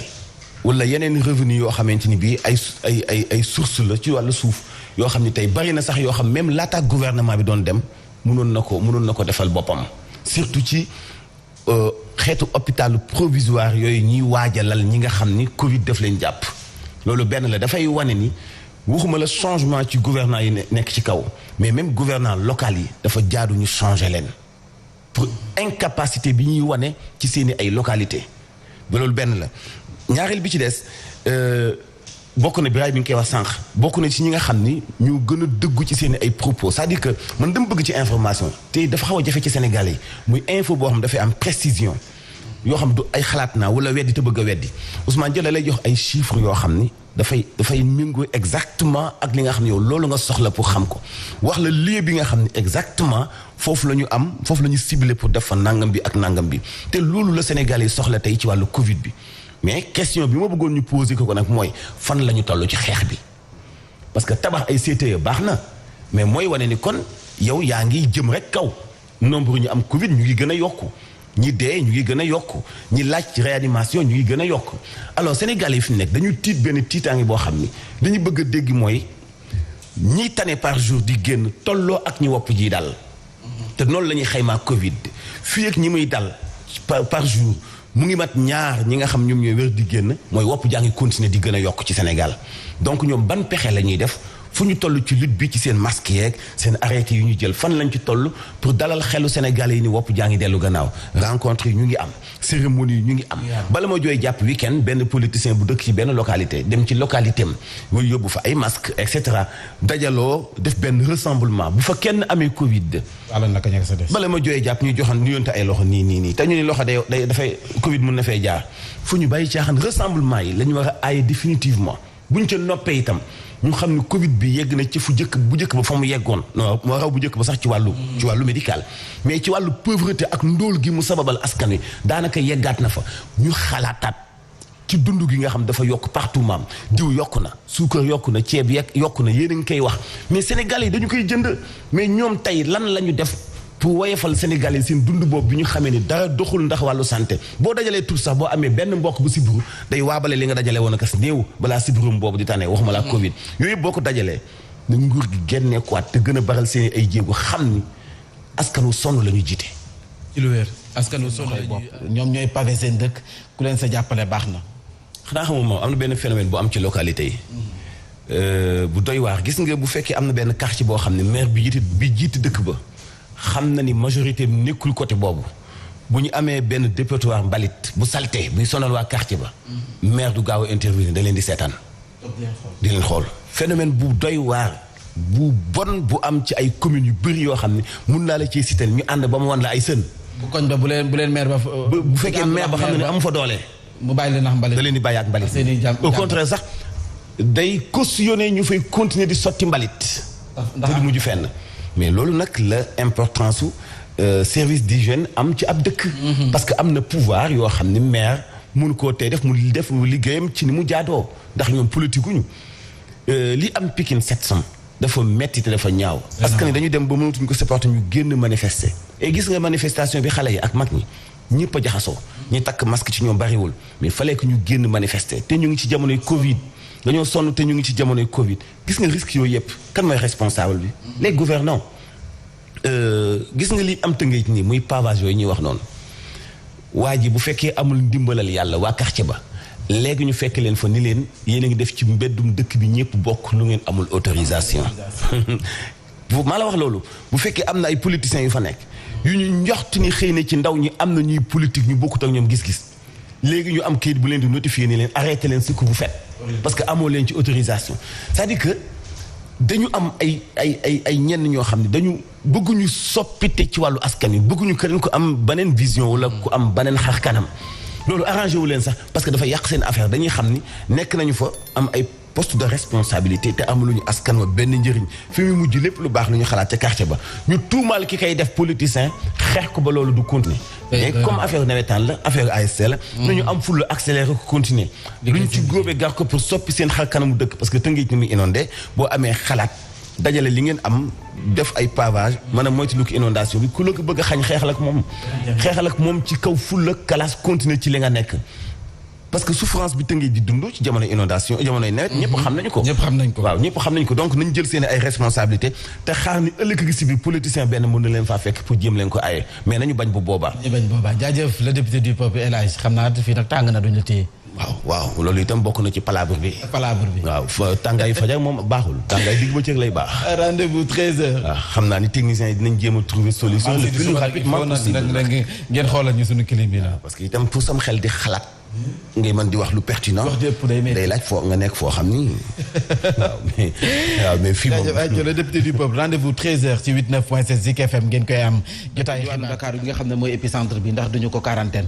[SPEAKER 4] wala yeneen revenu yoo xamante ni bii ay source la ci wàllu suuf yoo xam ni tey bari na sax yoo xam même laata gouvernement bi doon dem mënoon na ko defal boppam surtout ci xeetu hôpital provisoire yooyu ñuy waajalal ñi nga xam ni Covid def leen jàpp loolu benn la dafay wane ni waxuma la changement ci gouvernant yi nekk ci kaw mais même gouvernant local yi dafa jaadu ñu changer leen pour incapacité bi ñuy wane ci seeni ay localité ba loolu benn la ñaareel bi ci des bokk na Birahim mi ngi koy wax sànq bokk na ci ñi nga xam ni ñu gën a dëggu ci seen ay propos c'est-à-dire que man dama bëgg ci information te dafa xaw a jafe ci Sénégal yi muy info boo xam dafay am précision yoo xam du ay xalaat naa wala weddi te bëgg a weddi Ousmane Diallo lay jox ay chiffres yoo xam ni dafay méngoo exactement ak li nga xam ne yow loolu nga soxla pour xam ko wax la lieu bi nga xam ne exactement foofu la ñu ciblé pour def fa nangam bi ak nangam bi te loolu la Sénégal yi soxla tey ci wàllu Covid bi mais question bi ma bëggoon ñu poser ko nag mooy fan la ñu toll ci xeex bi parce que tabax ay CTE baax na mais mooy wane ni kon yow yaa ngi jëm rek kaw nombre ñu am Covid ñu ngi gën a yokku ñi dee ñu ngi gën a yokku ñi laaj ci réanimation ñu ngi gën a yokku alors Sénégal yi fi nekk dañu tiit benn tiitaange boo xam ni dañu bëgg a dégg mooy ñi tane par jour di génn tolloo ak ñi wopp ji dal te noonu la ñuy xaymaa Covid fii ak ñi muy dal par jour mu ngi mat ñaar ñi nga xam ñoom ñooy wér di génn mooy wopp jaa ngi continuer di gën a yokk ci Sénégal donc ñoom ban pexe la ñuy def fu ñu toll ci lutte bi ci seen masque yeeg seen arrêté yu ñu jël fan lañ ci toll pour dalal xelu Sénégalais yi ni wopp jaa ngi dellu gannaaw rencontre yi ñu ngi am cérémonie yi ñu ngi am bala ma jooy jàpp week-end benn politicien bu dëkk ci benn localité dem ci localité am muy yóbbu fa ay masque et cetera dajaloo def benn rassemblement bu fa kenn amee Covid bala ma jooy jàpp ñuy joxan ñu yonte ay loxo nii te ñu ni loxo day dafay Covid mun na fay jaar fu ñu bàyyi caaxaan rassemblement yi la ñu war a aaye définitivement buñ ca noppee itam ñu xam ne Covid bi yegg na ci bu njëkk ba fa mu yeggoon non moo raw bu njëkk ba sax ci wàllu médical mais ci wàllu pauvreté ak ndóol gi mu sababal askan wi daanaka yeggaat na fa ñu xalaataat ci dund gi nga xam dafa yokk partout maam diw yokk na suukar yokk na ceeb yokk na yéen a ngi koy wax mais Sénégalais yi dañu koy jënd mais ñoom tey lan la ñu def pour woyefal Sénégalais yi seen dund boobu bi ñu xamee ni dara doxul ndax wàllu santé boo dajalee tout sax boo amee benn mbokk bu sibiru day waabale li nga dajale woon akas néew balaa sibirum boobu di tànnee waxuma la Covid yooyu boo ko dajalee na nguur gi génnee quoi te gën a baral seen ay jéego xam ni askanu sonn la ñu jiite.
[SPEAKER 5] ci lu wér askanu sonn ñoom ñooy pavé seen dëkk ku leen sa jàppale baax na.
[SPEAKER 4] xanaa xamul moom am na benn phénomène bu am ci localité yi. bu doy waar gis nga bu fekkee am na benn quartier boo xam ne maire bi jiite dëkk ba. xam na ni majorité bi nekkul côté boobu bu ñu amee benn dépotoir mbalit bu salté buy sonal waa quartier ba maire du gaaw a intervenir da leen di seetaan di leen xool phénomène bu doy waar bu bon bu am ci ay communes yu bëri yoo xam ne mun naa la ci citer ñu ànd ba mu wan la ay sën
[SPEAKER 5] bu koñ ba bu leen maire ba
[SPEAKER 4] bu fekkee maire ba xam ne amu fa doole
[SPEAKER 5] mu bàyyi leen ndax mbalit
[SPEAKER 4] da leen di bàyyi ak mbalit au contraire sax day cautionné ñu fay continuer di sotti mbalit te du mujj fenn mais loolu nag la importance su service d'hygiène am ci ab dëkk. parce que am na pouvoir yoo xam ni maire mënu koo tey def mu liggéeyam ci ni mu jaadoo ndax ñoom politique ñu li am Pikine 700 dafa metti te dafa ñaaw. parce que dañu dem ba mënatuñ ko supporter ñu génn manifester. et gis nga manifestation bi xale yi ak mag ñi ñëpp a jaxasoo. ñi takk masque ci ñoom bariwul mais fallait que ñu génn manifester te ñu ngi ci jamonoy Covid. dañoo sonn te ñu ngi ci jamonoy Covid gis nga risque yooyu yëpp kan mooy responsable bi. les gouvernants gis nga li am tëngéej nii muy pavage yooyu ñuy wax noonu waa ji bu fekkee amul ndimbalal yàlla waa quartier ba léegi ñu fekk leen fa ni leen yéen a ngi def ci mbeddum dëkk bi ñëpp bokk lu ngeen amul autorisation. maa la wax loolu bu fekkee am na ay politiciens yu fa nekk yu ñu njoxt ni xëy na ci ndaw ñi am na ñuy politique ñu bokkut ak ñoom gis-gis léegi ñu am kayit bu leen di notifier ni leen arrêté leen ce que vous faites. parce que amoo leen ci autorisation c'est-à-dire que dañu am ay ñenn ñoo xam ne dañu bëgguñu soppite ci wàllu askan wi bëgguñu keneen ko am beneen vision wala ku am beneen xar kanam loolu arrangé wu leen sax parce que dafa yàq seen affaire dañuy xam ni nekk nañu fa am ay poste de responsabilité te amuluñu askan wa benn njëriñ fi mu mujj lépp lu baax lu ñu xalaat ca quartier ba ñu tuumaal ki kay def politicien xeex ko ba loolu du continuer mais comme affaire nawetaan la affaire ASC la nañu am fulla accéléré ko continuer luñ ci góobee gar ko pour soppi seen xar kanamu dëkk parce que Tëngéej ni muy inondé boo amee xalaat dajale li ngeen am def ay pavage maanaam moytu lu ko inondation bi ku la ko bëgg a xañ xeexal ak moom ci kaw fulla kalaas continuer ci li nga nekk parce que souffrance bi Tëngéej di dund ci jamono inondation jamonoy nawet ñëpp xam nañu ko. waaw ñëpp xam nañu ko donc nañu jël seen ay responsabilité te xaar ni ëllëg gi si biir politicien benn mën na leen faa fekk pour jéem leen ko aaye mais nañu bañ bu boobaa.
[SPEAKER 5] jaajëf le député du peuple El Hadj xam naa fii nag tàng na duñu la téye.
[SPEAKER 4] waaw loolu itam bokk na ci palabre bi. waaw tàngaayu fajar moom baaxul. tàngaay digg bëccëg lay baax.
[SPEAKER 5] rendez-vous 13h.
[SPEAKER 4] waaw xam naa ni techniciens yi dinañ jéem a trouver solution. le plus rapidement possible
[SPEAKER 5] ngeen xoolal ñu suñu clim bi la.
[SPEAKER 4] parce que itam pour sam xel di xalaat. ngay mën di wax lu pertinent.
[SPEAKER 5] wax jëpp day
[SPEAKER 4] laaj foo nga nekk foo xam ni waaw mais fii moom.
[SPEAKER 5] le député du peuple rendez-vous 13h ci 89.7 Zik FM ngeen koy am jotaay xibaar Dakar bi nga xam ne mooy épicentre bi ndax duñu ko quarantaine.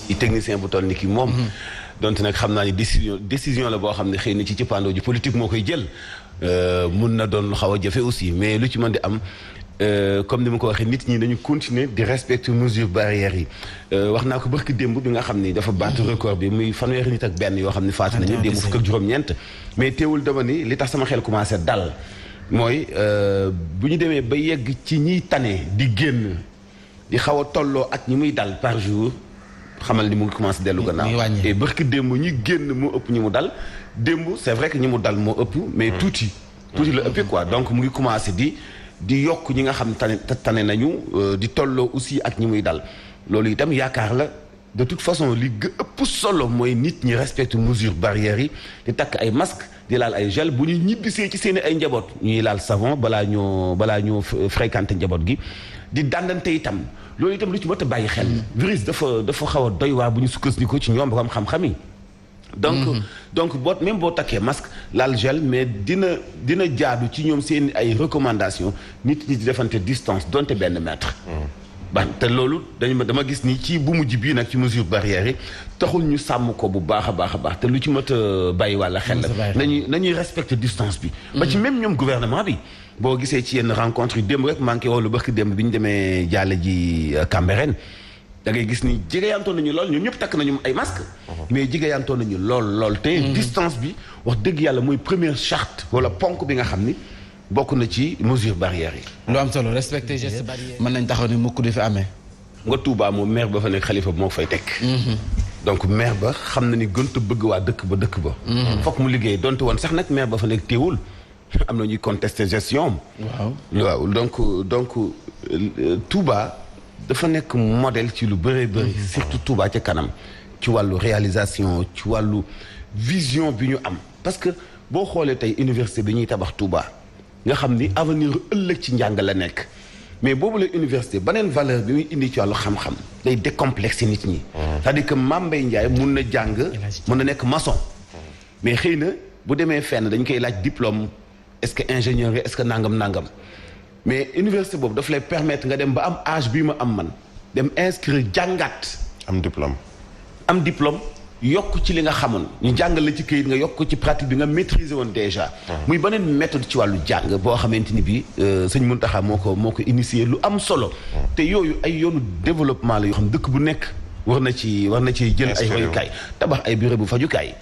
[SPEAKER 4] ci technicien bu toll ni ki moom. donte nag xam naa ni décision la boo xam ne xëy na ci cëppaandoo ji politique moo koy jël mun na doon lu xaw a jafe aussi mais lu ci mën di am. comme ni ma ko waxee nit ñi dañu continuer di respecter mesures barrières yi wax naa ko barki démb bi nga xam ni dafa battu record bi muy fanweeri nit ak benn yoo xam ne faatu nañu démb fukk ak juróom-ñeent mais teewul dama ni li tax sama xel commencé dal mooy bu ñu demee ba yegg ci ñiy tane di génn di xaw a tolloo ak ñi muy dal par jour xamal ni mu ngi commencé dellu gannaaw et barki démb ñi génn moo ëpp ñi mu dal démb c'est vrai que ñi mu dal moo ëpp mais tuuti la ëppee quoi donc mu ngi commencé di yokk ñi nga xam tane nañu di tolloo aussi ak ñi muy dal loolu itam yaakaar la de toute façon li ëpp solo mooy nit ñi respecte mesures barrières yi di takk ay masque di laal ay gel bu ñu ñibbisee ci seen ay njaboot ñuy laal savon balaa ñoo fréquenter njaboot gi di dàndante itam loolu itam lu ci mën a bàyyi xel virus dafa xaw a doy waar bu ñu sukkandiku ci ñoom borom xam-xam yi donc boo takkee masque laal gel mais dina jaadu ci ñoom seen ay recommandations nit ñi di defante distance donte benn mètre. te loolu dama gis ni ci bu mujj bii nag ci mesure barrière yi taxul ñu sàmm ko bu baax a baax te lu ci mat a bàyyi wàlla xel la nañuy respecter distance bi. ba ci même ñoom gouvernement bi boo gisee ci yenn rencontre yi démb rek manqué woo lu barki démb bi ñu demee jaale ji Cambérène. da ngay gis ni jigeyantoon nañu lool ñun ñëpp takk nañu ay masque mais jigeyantoon nañu lool te distance bi wax dëgg yàlla mooy première charte wala ponk bi nga xam ni bokk na ci mesure barrière yi.
[SPEAKER 5] lu am solo respecter geste barrière. mën nañ taxaw ni mukk du fi amee.
[SPEAKER 4] nga Touba moom maire ba fa nekk xalifa bi moo fay teg. donc maire ba xam na ni gënta bëgg waa dëkk ba. fokk mu liggéey donte woon sax nag maire ba fa nekk teewul am na ñuy contester gestion am. waaw donc Touba. dafa nekk modèle ci lu bëree bëri surtout Touba ca kanam ci wàllu réalisation ci wàllu vision bi ñu am parce que boo xoolee tey université bi ñuy tabax Touba nga xam ni avenir ëllëg ci njàng la nekk mais boobu la université beneen valeur bi muy indi ci wàllu xam-xam day décomplexer nit ñi c'est-à-dire que Mame Mbaye Ndiaye mun na jàng mun na nekk maçon mais xëy na bu demee fenn dañ koy laaj diplôme est-ce que ingénieur est-ce que nangam mais université boobu daf lay permettre nga dem ba am âge bii ma am man dem inscrire jàngat.
[SPEAKER 3] am diplôme.
[SPEAKER 6] yokk ci li nga xamoon ñu jàngal la ci këyit nga yokk ci pratique bi nga maîtriser woon déjà. muy beneen méthode ci wàllu jàng boo xamante ni bii sëñ Mountakha moo ko initié lu am solo. te yooyu ay yoonu développement la yoo xam dëkk bu nekk war na ci jël ay royukaay tabax ay bureau bu fajukaay.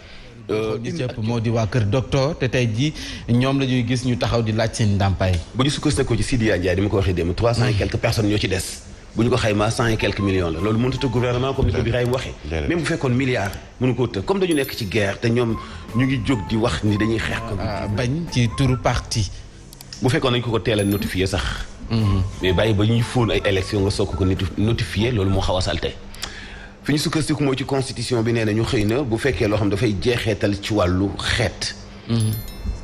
[SPEAKER 5] li ci ëpp moo di waa kër docteur te tey jii ñoom la ñuy gis ñu taxaw di laaj seen ndàmpaay.
[SPEAKER 6] bu ñu sukkandikoo ci Sidiya Ndiaye di ma ko waxee démb 300 et quelques personnes ñoo ci des. bu ñu ko xaymaa 100 et quelques millions la loolu mënut a gouvernement comme ni ko Birahim waxee. même bu fekkoon milliards mënu ko tëj comme dañu nekk ci guerre te ñoom ñu ngi jóg di wax ni dañuy xeex ko.
[SPEAKER 5] bañ ci turu parti.
[SPEAKER 6] bu fekkoon nañu ko teel a notifié sax. mais bàyyi ba ñuy fóon ay élection nga soog ko notifié loolu moo xaw a salte fi ñu sukkandiku mooy ci constitution bi nee na ñu xëy na bu fekkee loo xam dafay jeexeetal ci wàllu xeet.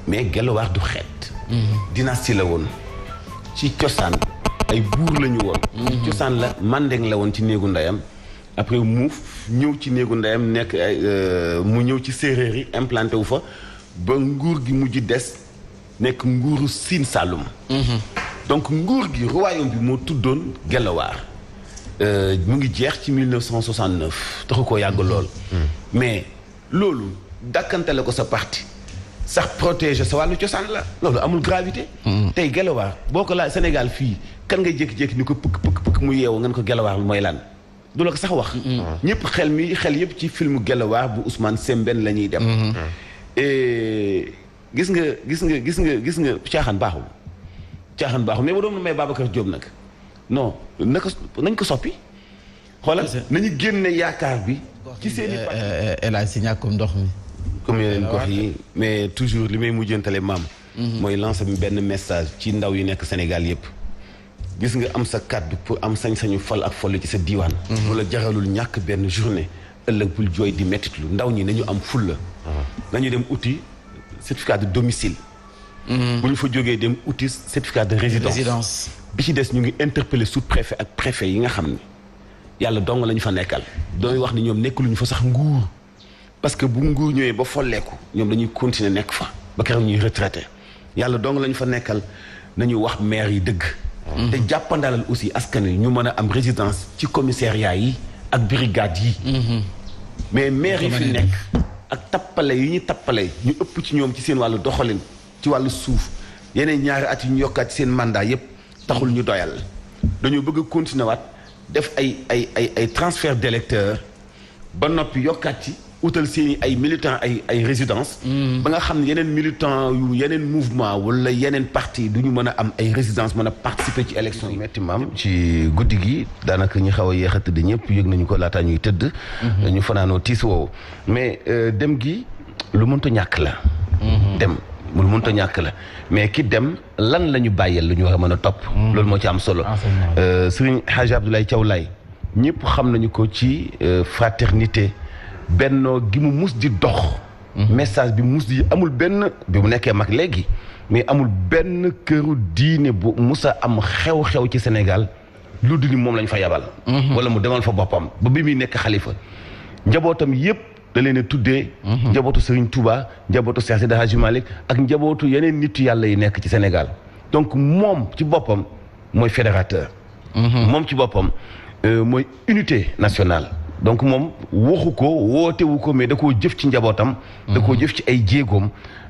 [SPEAKER 6] mais Gelwaar du xeet. dynastie la woon ci cosaan ay buur la ñu woon. ci cosaan la Mandeng la woon ci néegu ndeyam après mu ñëw ci néegu ndeyam nekk mu ñëw ci séeréer yi implanté wu fa ba nguur gi mujj des nekk nguuru Siin Saalum. donc nguur gi royaume bi moo tuddoon Gelwaar. mu ngi jeex ci 1969 taxu koo yàgg lool. mais loolu dàkkantale ko sa parti sax protéger sa wàllu cosaan la loolu amul gravité. tey Gelwaar boo ko laaj Sénégal fii kan ngay jékki-jékki ni ko pëkk mu yeewu ngeen ko Gelwaar mooy lan du la ko sax wax. ñëpp xel yëpp ci filmu Gelwaar bu Ousmane Sembène la ñuy dem. gis nga caaxaan baaxul mais ba doon may Babacar Diop nag. non nañ ko soppi xoolal nañu génne yaakaar bi ci seen i
[SPEAKER 5] El Hadj si ñàkkum ndox mi
[SPEAKER 6] comme yeneen gox yi mais toujours li may mujjantale maam mooy lancer benn message ci ndaw yi nekk Sénégal yëpp gis nga am sa kàddu pour am sañ-sañu fal ak folli ci sa diiwaan wala jaralul ñàkk benn journée ëllëg bul jooy di mettitlu ndaw ñi nañu am fulla nañu dem uti certificat de domicile bu ñu fa jógee dem uti certificat de résidence bi ci des ñu ngi interpeller sous-préfet ak préfet yi nga xam ne yàlla dong la ñu fa nekkal dooy wax ni ñoom nekkuluñu fa sax nguur parce que bu nguur ñëwee ba folleeku ñoom dañuy continuer nekk fa ba keroog ñuy retraité yàlla dong la ñu fa nekkal nañu wax maire yi dëgg te jàppandalal aussi askan wi ñu mën a am résidence ci commissariat yi ak brigade yi mais maire yi fi nekk ak tappale yi ñu tappale ñu ëpp ci ñoom ci seen wàllu doxalin ci wàllu suuf yeneen ñaari at yu ñu yokkaat ci seen mandat yépp taxul ñu doyal dañoo bëgg a continuer waat def ay transfert d'électeurs ba noppi yokkaat ci utal seeni ay militants ay résidence ba nga xam ne yeneen militants yu yeneen mouvement wala yeneen parti du ñu mën a am ay résidence mën a participer ci élection yi metti maam ci guddi gi daanaka ñu xaw a yéex a tëdd ñëpp yëg nañu ko laataa ñuy tëdd ñu fanaanoo tiis woowu mais dem gi lu mënta ñàkk la dem lu mënta ñàkk la mais ki dem lan la ñu bàyyeel lu ñu war a mën a topp loolu moo ci am solo Serigne Hadji Abdoulaye Thiaw Laye ñëpp xam nañu ko ci fraternité bennoo gi mu mus di dox message bi mus di amul benn bi mu nekkee mag léegi mais amul benn këru diine bu musa am xew-xew ci Sénégal lu dul ni moom lañ fa yabal wala mu demal fa boppam ba bi muy nekk xalifa njabootam yépp da leen a tuddee njabootu Serigne Touba njabootu Cheikh Seydi Hadji Malick ak njabootu yeneen nitu yàlla yi nekk ci Sénégal donc moom ci boppam mooy fédérateur moom ci boppam mooy unité nationale donc moom waxu ko wootewu ko mais da koo jëf ci njabootam da koo jëf ci ay jéegoom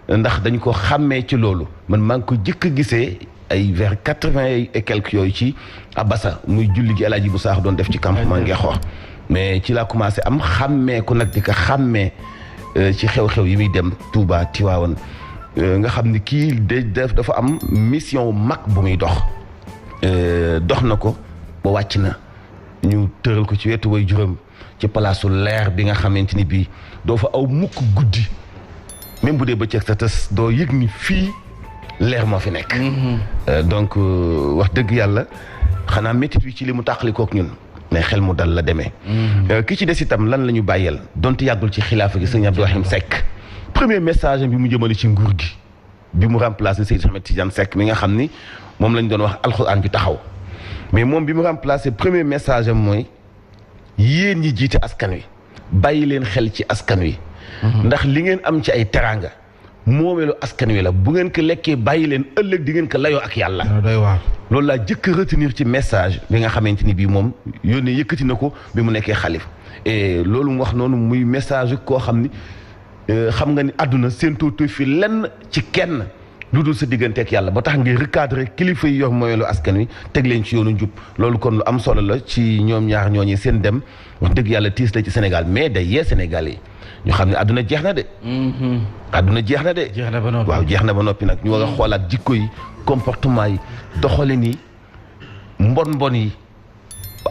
[SPEAKER 6] ndax dañ ko xàmmee ci loolu man maa ngi ko jëkk a gisee ay vers 80 et quelques yooyu ci Abassa muy julli gi El Hadji bu Saax doon def ci campement Ngexoor mais ci laa commencé am xàmmee ko nag di ko xàmmee ci xew-xew yi muy dem Touba Tivaouane nga xam ni kii dafa am mission mag bu muy dox dox na ko ba wàcc na ñu tëral ko ci wetu way juróom ci palaasu leer bi nga xamante ni bii doo fa aw mukk guddi même bu dee bëccëg sa tës doo yëg ni fii leer moo fi nekk donc wax dëgg yàlla xanaa métit wi ci li mu tàqalikook ñun mais xel mu dal la demee ki ci des itam lan la ñu bàyyeel donte yàggul ci xilaafa gi sëñ Abdou Rahim Seck premier message bi mu jëmale ci nguur gi bi mu remplacé Seydou Ahmed Tidiane Seck mi nga xam ni moom lañ doon wax alxuraan bi taxaw mais moom bi mu remplacé premier message am mooy yéen ñi jiite askan wi bàyyi leen xel ci askan wi ndax li ngeen am ci ay teraanga moomeelu askan wi la bu ngeen ko lekkee bàyyi leen ëllëg di ngeen ko layoo ak yàlla.
[SPEAKER 5] doy waar.
[SPEAKER 6] loolu laa jëkk a retenir ci message bi nga xamante ni bii moom yónnee yëkkati na ko bi mu nekkee xalifa et loolu mu wax noonu muy message koo xam ni xam nga ni àdduna séentuutu fi lenn ci kenn lu dul sa diggante ak yàlla ba tax ngay recadrer kilifa yi yor moomeelu askan wi teg leen ci yoonu njub loolu kon lu am solo la ci ñoom ñaar ñooñu seen dem wax dëgg yàlla tiis la ci Sénégal mais day yee Sénégal yi ñu xam ne àdduna jeex na de. àdduna jeex na de.
[SPEAKER 5] jeex na ba noppi
[SPEAKER 6] waaw jeex na ba noppi nag ñu war a xoolaat jikko yi comportement yi doxalin yi mbon yi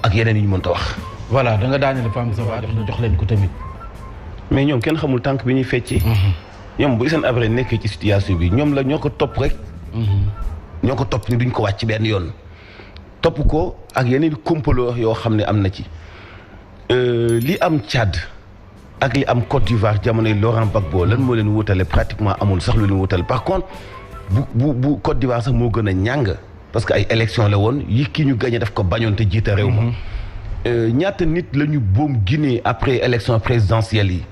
[SPEAKER 6] ak yeneen yi ñu mënta wax.
[SPEAKER 5] voilà da nga daaneel femme sa waa jox leen ko tamit.
[SPEAKER 6] mais ñoom kenn xamul tànk bi ñuy feccee. ñoom bu Hissène Habré nekkee ci situation bi ñoom la ñoo ko topp rek. ñoo ko topp ni duñ ko wàcc benn yoon. topp ko ak yeneen complot yoo xam ne am na ci li am Tchad. ak li am Côte d'Ivoire jamonoy Laurent Gbagbo lan moo leen wutale pratiquement amul sax lu leen wutale par contre bu Côte d'Ivoire sax moo gën a ñàng parce que ay élection la woon yi kii ñu gagné daf ko bañoon te jiite réew ma ñaata nit la ñu boom Guinée après élection présidentielle yi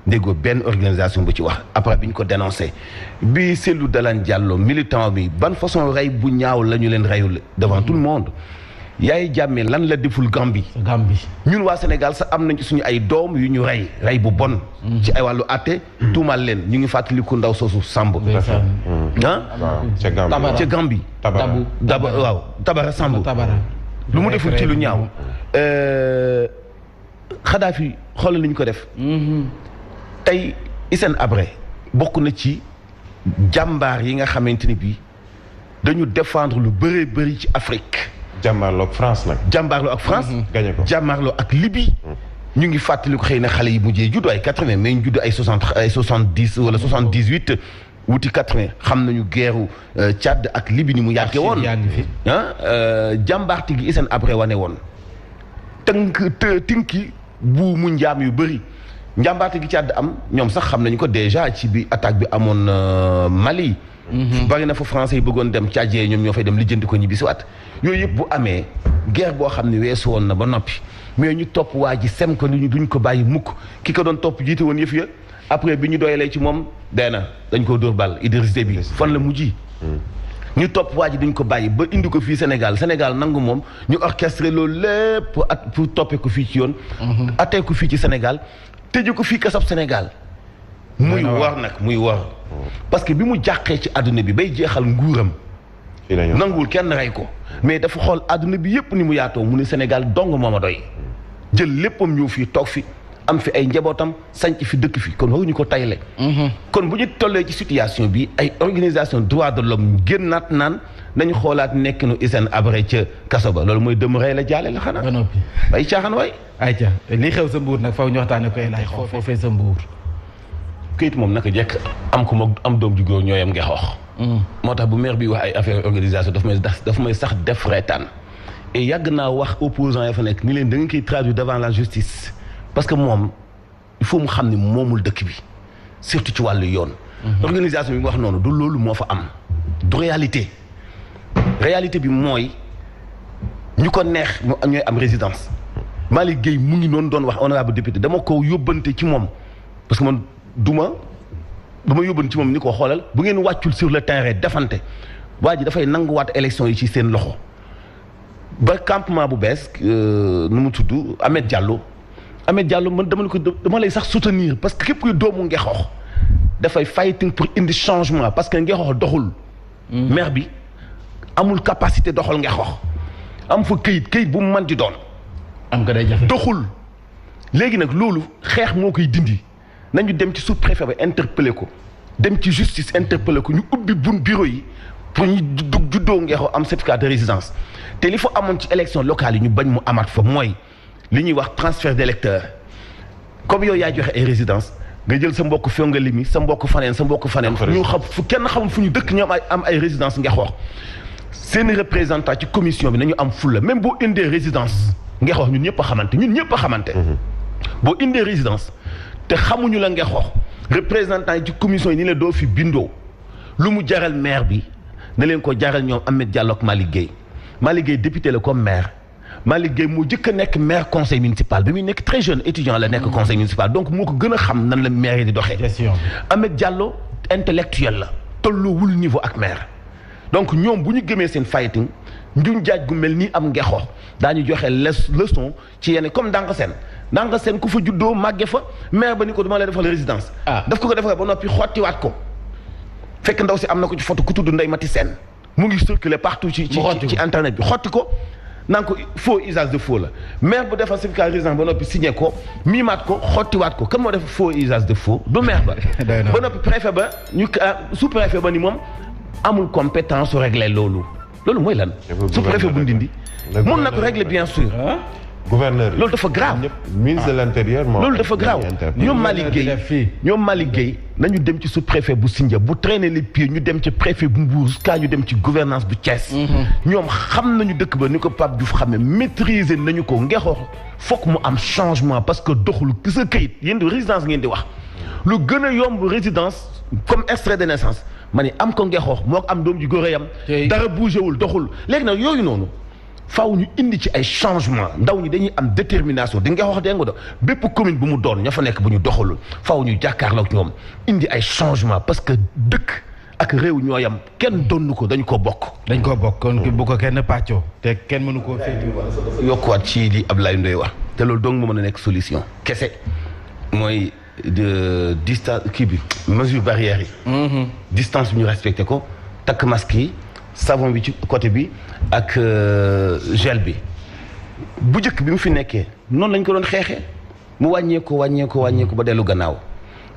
[SPEAKER 6] déggoo benn organisation bu ci wax après bi ñu ko dénoncé bi Cellou Dalein Diallo militant bi ban façon rey bu ñaaw la ñu leen reyul devant tout le monde Yaya Jammeh lan la deful Gambie. ñun waa Sénégal sax am nañ ci suñu ay doom yu ñu rey bu bon. ci ay wàllu àtte. tuumaal leen ñu ngi fàttaliku ndaw soosu Samb. ca Gambie. Tabara Samb. lu mu deful ci lu ñaaw. Kadhafi xoolal ni ñu ko def. tey Hissène Habré bokk na ci jàmbaar yi nga xamante ni bii dañu défendre lu bëree bëri ci Afrique.
[SPEAKER 3] jàmbaarloo ak France nag.
[SPEAKER 6] jàmbaarloo ak France.
[SPEAKER 3] gañe ko
[SPEAKER 6] jàmbaarloo ak Libye. ñu ngi fàttali ko xëy na xale yi mujjee juddu ay 80 mais ñu juddu ay 70 wala 78 wuti 80 xam nañu guerru Tchad ak Libye ni mu yàggee woon. jàmbaarti gi Hissène Habré wane woon. tinki bu mu njaam yu bëri njàmbaarti gi Tchad am ñoom sax xam nañu ko déjà ci bi attaque bi amoon Mali. bari na fa français yi bëggoon dem Tchadien ñoom ñoo fay dem lijjanti ko ñibbi si waat yooyu yëpp bu amee guerre boo xam ne weesu woon na ba noppi mais ñu topp waa ji sem ko ni ñu duñ ko bàyyi mukk ki ko doon topp jiite woon yëf ya après bi ñu doyalee ci moom dee dañ ko dóor bal Idriss Déby fan la mujj ñu topp waa ji duñ ko bàyyi ba indi ko fii Sénégal nangu moom ñu orchestré loolu lépp pour toppee ko fii ci yoon attee ko fii ci Sénégal tëje ko fii kasab Sénégal muy war parce que bi mu jàqee ci àdduna bi bay jeexal nguuram nanguwul kenn rey ko mais dafa xool àdduna bi yépp ni mu yaatoo mu ne Sénégal dong moo ma doy jël léppam ñëw fii toog fi am fi ay njabootam sanc fi dëkk fi kon waruñu ko tayle kon bu ñu tollee ci situation bi ay organisation droit de l'homme génnaat naan nañu xoolaat nekk nu Hissène Habré ca kaso ba loolu mooy dëm rey la jaale la xanaa ay caaxaan waay
[SPEAKER 5] ayca li xew sa mbuur nag faw ñu waxtaane koy lay xaw foofee sa mbuur
[SPEAKER 6] këyit moom naka jekk am ko moom am doom ju góor ñooyam nga xoox moo tax bu maire bi wax ay affaire organisation daf may sax def reetaan et yàgg naa wax opposant ya fa nekk ni leen da nga koy traduire devant la justice parce que moom il faut mu xam ne moomul dëkk bi surtout ci wàllu yoon organisation bi nga wax noonu du loolu moo fa am du réalité bi mooy ñu ko neex mu ñooy am résidence Malick Gueye mu ngi noonu doon wax honorable député dama ko yóbbante ci moom parce que man dama yóbban ci moom ni ko xoolal bu ngeen wàccul sur le terrain defante waa ji dafay nanguwaat élection yi ci seen loxo ba campement bu bees nu mu tudd Ahmed Diallo man dama lay sax soutenir parce que képp kuy doomu Ngexoox dafay fighting pour indi changement parce que Ngexoox doxul maire bi amul capacité doxal Ngexoox am fa këyit bu mu mën di doon
[SPEAKER 5] am ko day jafe
[SPEAKER 6] doxul léegi nag loolu xeex moo koy dindi nañu dem ci sous-préfet ba interpeller ko dem ci justice interpeller ko ñu ubbi bureau yi pour ñu juddoo Ngexoox am certificat de résidence te li fa amoon ci élection locale yi ñu bañ mu amaat fa mooy li ñuy wax transfert d'électeurs comme yow yaa joxe ay résidence nga jël sa mbokk Fongolimbi sa mbokk faneen ñu xam fu kenn xamul fu ñu dëkk ñoom am ay résidence Ngexoox seeni représentant ci commission bi nañu am fulla même boo indee résidence Ngexoox ñun ñëpp a xamante boo indee résidence te xamuñu la Ngexoox représentant yi ci commission yi ni la doo fi bindoo lu mu jaral maire bi na leen ko jaral ñoom Ahmed Diallo ak Malick Gueye député la comme maire Malick Gueye moo jëkk a nekk maire conseil municipal bi muy nekk très jeune étudiant la nekk conseil municipal donc moo ko gën a xam nan la maire yi di doxee Ahmed Diallo
[SPEAKER 4] intellectuel la tolloowul niveau ak maire donc ñoom bu ñu gëmee seen fighting njuñ jaaj gu mel nii am ngexoox daañu joxe leçon ci yenn comme Ndanga Sène ku fa juddoo màgge fa maire ba ni ko dama lay defal résidence daf ko defal ba noppi xottiwaat ko fekk ndaw si am na ko ci photo ku tudd Ndeye Mati Sène mu ngi circuler partout ci internet bi xotti ko naan ko faux usage de faux la maire bu defal certificat de résidence ba noppi signé ko miimaat ko xottiwaat ko kan moo def faux usage de faux du maire ba ba noppi préfet ba ñu sous préfet ba ni moom amul compétence su régler loolu mooy lan sous préfet bu Ndindi mun na ko régler bien sûr
[SPEAKER 3] gouverneur
[SPEAKER 4] loolu dafa grave
[SPEAKER 3] ministre de l'intérieur
[SPEAKER 4] loolu dafa grave ñoom Malick Gueye nañu dem ci sous-préfet bu Sindia bu traîner les pieds ñu dem ci préfet bu Mbour kaa ñu dem ci gouvernance bu Thiès ñoom xam nañu dëkk ba ni ko Pape Diouf xamee maîtriser nañu ko ngexoox fokk mu am changement parce que doxul ki sa këyit yéen di résidence ngeen di wax lu gën a yomb résidence comme extrait de naissance ma ni am ko ngexoox moo ko am doom ji góor yam dara bougé wul doxul léegi nag yooyu noonu faaw ñu indi ci ay changement ndaw ñi dañuy am détermination di nga wax dégg nga do bépp commune bu mu doon ña fa nekk bu ñu doxalul faaw ñu jàkkaarloo ak ñoom indi ay changement parce que dëkk ak réew ñoo yam kenn donnu ko dañu ko bokk.
[SPEAKER 5] kon bu ko kenn pàccoo te kenn mënu koo féeti.
[SPEAKER 4] yokkuwaat ci li Abdoulaye Ndoye wax te loolu dong moo mën a nekk solution kese mooy de distance kii bi mesure barrière yi. distance bi ñu respecté ko takk masque yi. savon bi ci côté bi ak gel bi bu njëkk bi mu fi nekkee noonu lañ ko doon xeexee mu wàññeeku ba dellu gannaaw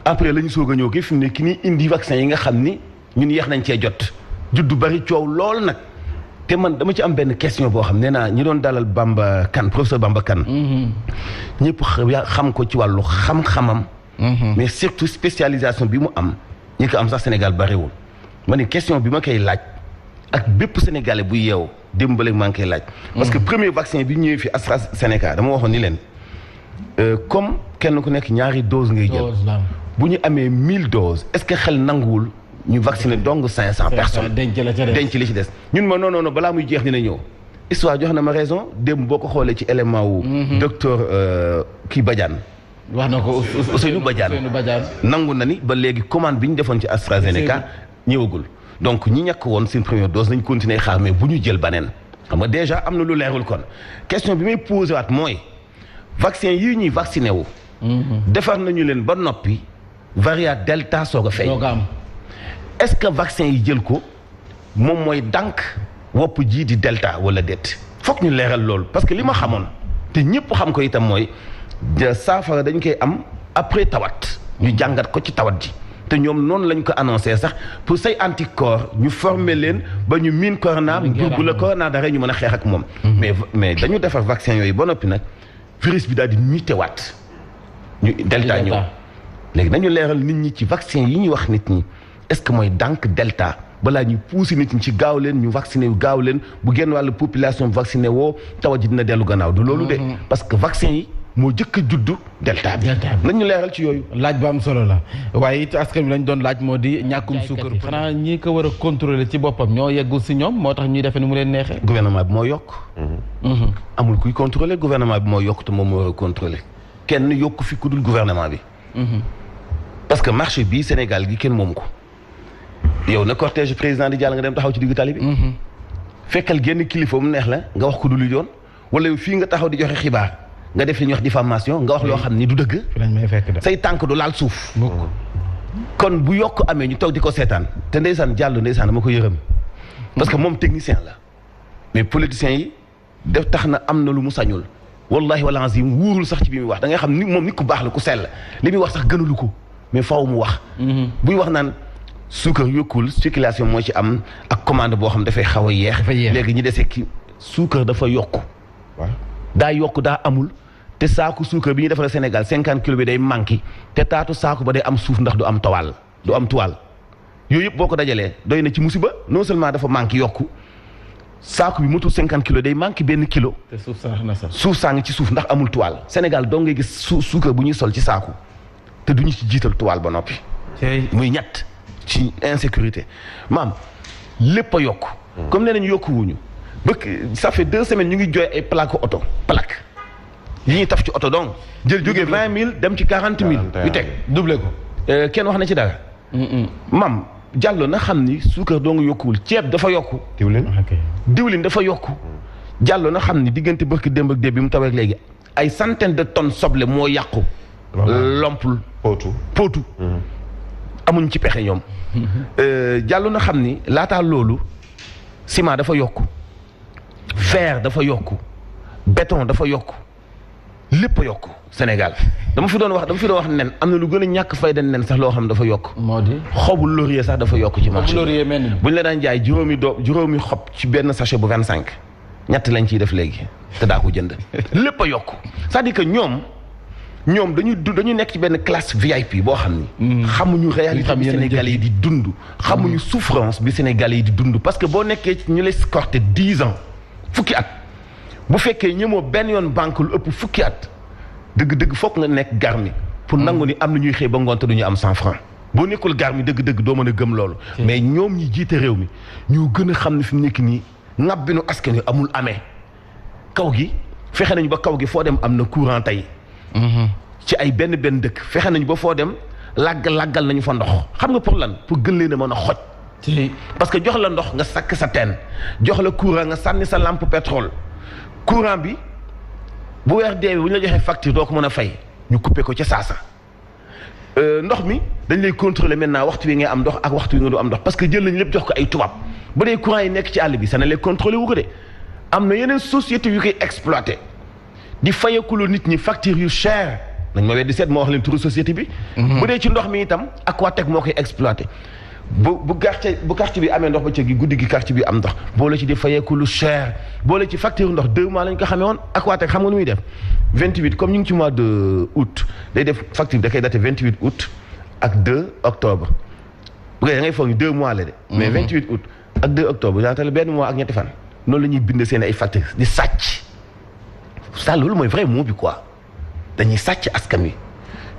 [SPEAKER 4] après la ñu soog a ñëw ki fi mu ne ki ni indi vaccin yi nga xam ni ñun yeex nañ cee jot juddu bari coow lool nag te man dama ci am benn question boo xam nee naa ñi doon dalal Bamba Kane professeur Bamba Kane ñëpp xam ko ci wàllu xam-xamam mais surtout spécialisation bi mu am ñi ko am sax Sénégal bariwul ma ne question bi ma koy laaj ak bépp sénégalais bu yeewu démb ba léegi maa ngi koy laaj. parce que premier vaccin bi ñëwee fi AstraZeneca dama waxoon ni leen comme kenn ku nekk ñaari dose ngay jël. bu ñu amee 1000 doses est-ce que xel nanguwul ñu vacciner donc 500 personnes. denc li ci des ñun ma non balaa muy jeex dina ñëw. histoire jox na ma raison démb boo ko xoolee ci élément wu. docteur kii Badiane.
[SPEAKER 5] wax na ko
[SPEAKER 4] Ousseynou Badiane nangu na ni ba léegi commande bi ñu defoon ci AstraZeneca ñëwagul. donc ñi ñàkk woon seen première dose nañ continuer xaar mais bu ñu jël baneen xam nga déjà am na lu leerul kon question bi may posé waat mooy vaccin yii ñuy vacciné wu. defar nañu leen ba noppi variant delta soog a feeñ. est-ce que vaccin yi jël ko moom mooy dànk wopp ji di delta wala déet foog ñu leeral loolu parce que li ma xamoon te ñëpp xam ko itam mooy saafara dañ koy am après tawat ñu jàngat ko ci tawat ji. te ñoom noonu lañ ko annoncé sax pour say anticorps ñu former leen ba ñu miin corona bu la corona dara ñu mën a xeex ak moom mais dañu defar vaccin yooyu ba noppi nag virus bi daal di muté waat ñu delta ñëw léegi dañu leeral nit ñi ci vaccin yi ñuy wax nit ñi est-ce que mooy dànk delta balaa ñu pousser nit ñi ci gaaw leen ñu vacciné wu gaaw leen bu génn wàllu population vacciné woo tawa ji dina dellu gannaaw du loolu de parce que vaccin yi moo jëkk a juddu delta bi nañu leeral ci yooyu
[SPEAKER 5] laaj bu am solo la waaye it askan bi lañ doon laaj moo di ñàkkum suukar xanaa ñi ko war a contrôler ci boppam ñoo yeggul si ñoom moo tax ñuy defee ni mu leen neexee
[SPEAKER 4] gouvernement bi moo yokk amul kuy contrôler gouvernement bi moo yokk te moom moo war a contrôler kenn yokk fi ku dul gouvernement bi parce que marché bii Sénégal gi kenn moomu ko yow na cortège président di jàll nga dem taxaw ci diggu tali bi fekkal génn kilifa mu neex la nga wax ko du lu yoon wala yow fii nga taxaw di joxe xibaar nga def li ñuy wax diffamation nga wax loo xam ni du dëgg say tànk du laal suuf kon bu yokk amee ñu toog di ko seetaan te ndeysaan jàllu ndeysaan dama ko yërëm parce que moom technicien la mais politiciens yi def tax na am na lu mu sañul wallahi wal azim wuurul sax ci bi muy wax da nga xam ni moom nit ku baax la ku sell li muy wax sax gënalu ko mais faaw mu wax buy wax naan suukar yokkul circulation moo ci am ak commande boo xam dafay xaw a yeex léegi ñi desee ki suukar dafa yokk daa yokk daa amul te saaku suukar bi ñu defaree Sénégal 50 kilos bi day manqué te taatu saaku ba day am suuf ndax du am toile yooyu yëpp boo ko dajalee doy na ci musiba non seulement dafa manqué yokku saaku bi motul 50 kilos day manqué benn kilo.
[SPEAKER 5] te
[SPEAKER 4] suuf saa ngi ci suuf ndax amul toile Sénégal doo ngay gis suukar bu ñuy sol ci saaku te du ñu ci jiital toile ba noppi. muy ñett ci insécurité maam lépp a yokk. comme nee nañu yokkuwuñu ba ça fait 2 semaines ñu ngi jooy ay plaque yi ñuy taf ci oto donc jël jógee 20 000 dem ci 40 000. yu teg
[SPEAKER 5] doublé ko.
[SPEAKER 4] kenn wax na ci dara
[SPEAKER 6] mam Diallo na xam ni suukar doo nga yokkuwul ceeb dafa yokku. diwlin dafa yokku. Diallo na xam ni diggante barki démb ak démb bi mu tawee léegi ay centaine de tonnes soble moo yàqu. lompul pootu. amuñ ci pexe ñoom. Diallo na xam ni laataa loolu ciment dafa yokku. fer dafa yokku. béton dafa yokku. lépp a yokk Sénégal dama fi doon wax nen am na lu gën a ñàkk fayda nen sax loo xam dafa yokk. moo di xobu laurier sax dafa yokk ci marché bi. xobu laurier mel ni bu ñu la daan jaay juróomi xob ci benn sachet bu 25 ñett lañ ciy def léegi te daa ko jënd lépp a yokk c'est-à-dire que ñoom dañu nekk ci benn classe VIP boo xam ni. xamuñu réalité bi Sénégalais yi di dund. xamuñu souffrance bi Sénégalais yi di dund parce que boo nekkee ci ñu lay escorté 10 ans fukki at. bu fekkee ñëmoo benn yoon banque lu ëpp fukki at dëgg-dëgg foog nga nekk garmi pour nangu ni am na ñuy xëy ba ngoonte du ñu am 100 francs boo nekkul garmi dëgg-dëgg doo mën a gëm loolu. mais ñoom ñi jiite réew mi ñoo gën a xam ne fi mu nekk nii ŋab bi nu askan wi amul amee kaw gi fexe nañu ba kaw gi foo dem am na courant tey. ci ay benn dëkk fexe nañu ba foo dem laggal nañu fa ndox xam nga pour lan pour gën leen a mën a xoj. parce que jox la ndox nga sakk sa teen jox la courant nga sànni sa lampe pétrole. courant bi bu weer dee bu ñu la joxee facture doo ko mën a fay ñu coupé ko ca saasa ndox mi dañ lay contrôler maintenant waxtu wi ngay am ndox ak waxtu wi nga du am ndox parce que jël nañ lépp jox ko ay tubaab bu dee courant yi nekk ci àll bi ça ne lay contrôler wu ko de am na yeneen société yu koy exploité di fayekuloo nit ñi facture yu cher nañ ma weddi seet moo wax leen turu société bi. bu dee ci ndox mi itam Aquatech moo koy exploité. bu quartier bi amee ndox ba ci guddi gi quartier bi am ndox boole ci di fayeeku lu cher boole ci facture ndox 2 mois lañ ko xamee woon Aquatech xam nga nu muy def 28 comme ñu ngi ci mois de août day def facture bi da koy daté 28 août ak 2 octobre bu dee da ngay foog ni 2 mois la de. mais 28 août ak 2 octobre daanaka benn mois ak ñetti fan. noonu la ñuy bind seen ay facture di sàcc ça loolu mooy vrai mot bi quoi dañuy sàcc askan wi.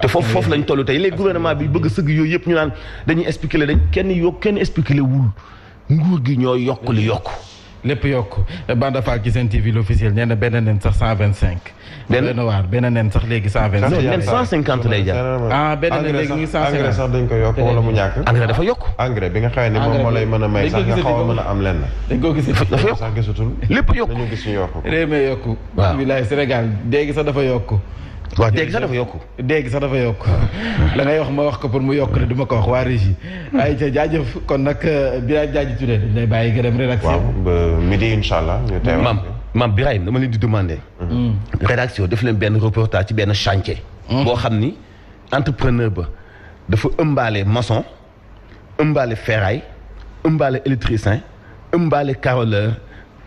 [SPEAKER 6] te foofu lañ toll tey léegi gouvernement bi bëgg sëgg yooyu yëpp ñu naan dañuy expliquer dañ kenn expliquer wul nguur gi ñoo yokk li yokk.
[SPEAKER 5] lépp yokk Banda Fall ci seen TV l'officiel nee na benn nen sax 125. benn nen sax léegi 125.
[SPEAKER 6] nen 150 lay jar.
[SPEAKER 5] benn nen léegi ngi 150
[SPEAKER 3] engrais sax dañ ko yokk wala mu ñàkk.
[SPEAKER 6] engrais dafa yokk.
[SPEAKER 3] engrais bi nga xamee ni moom moo lay mën a may sax nga xaw a mën a am lenn.
[SPEAKER 5] dañ ko gis
[SPEAKER 6] dafa yokk
[SPEAKER 3] sax gisatul.
[SPEAKER 6] lépp yokk
[SPEAKER 3] dañu gis ñu yokk ko.
[SPEAKER 5] réew mi yokku. waaw wilaay Sénégal léegi sax dafa yokku.
[SPEAKER 6] waaw dégg sax dafa yokku.
[SPEAKER 5] dégg sax dafa yokk la ngay wax ma wax ko pour mu yokk ne du ma ko wax waa régie ay ca jaajëf kon nag Birahim Diadji Touré dañ lay bàyyi gërëm rédaction.
[SPEAKER 3] waaw ba midi incha allah ñu teew.
[SPEAKER 6] maam Birahim dama leen di demander. rédaction def leen benn reportage ci benn chantier. boo xam ni entrepreneur ba dafa ëmbaale maçon ëmbaale ferraille ëmbaale électricien ëmbaale carreleur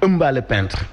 [SPEAKER 6] ëmbaale peintre.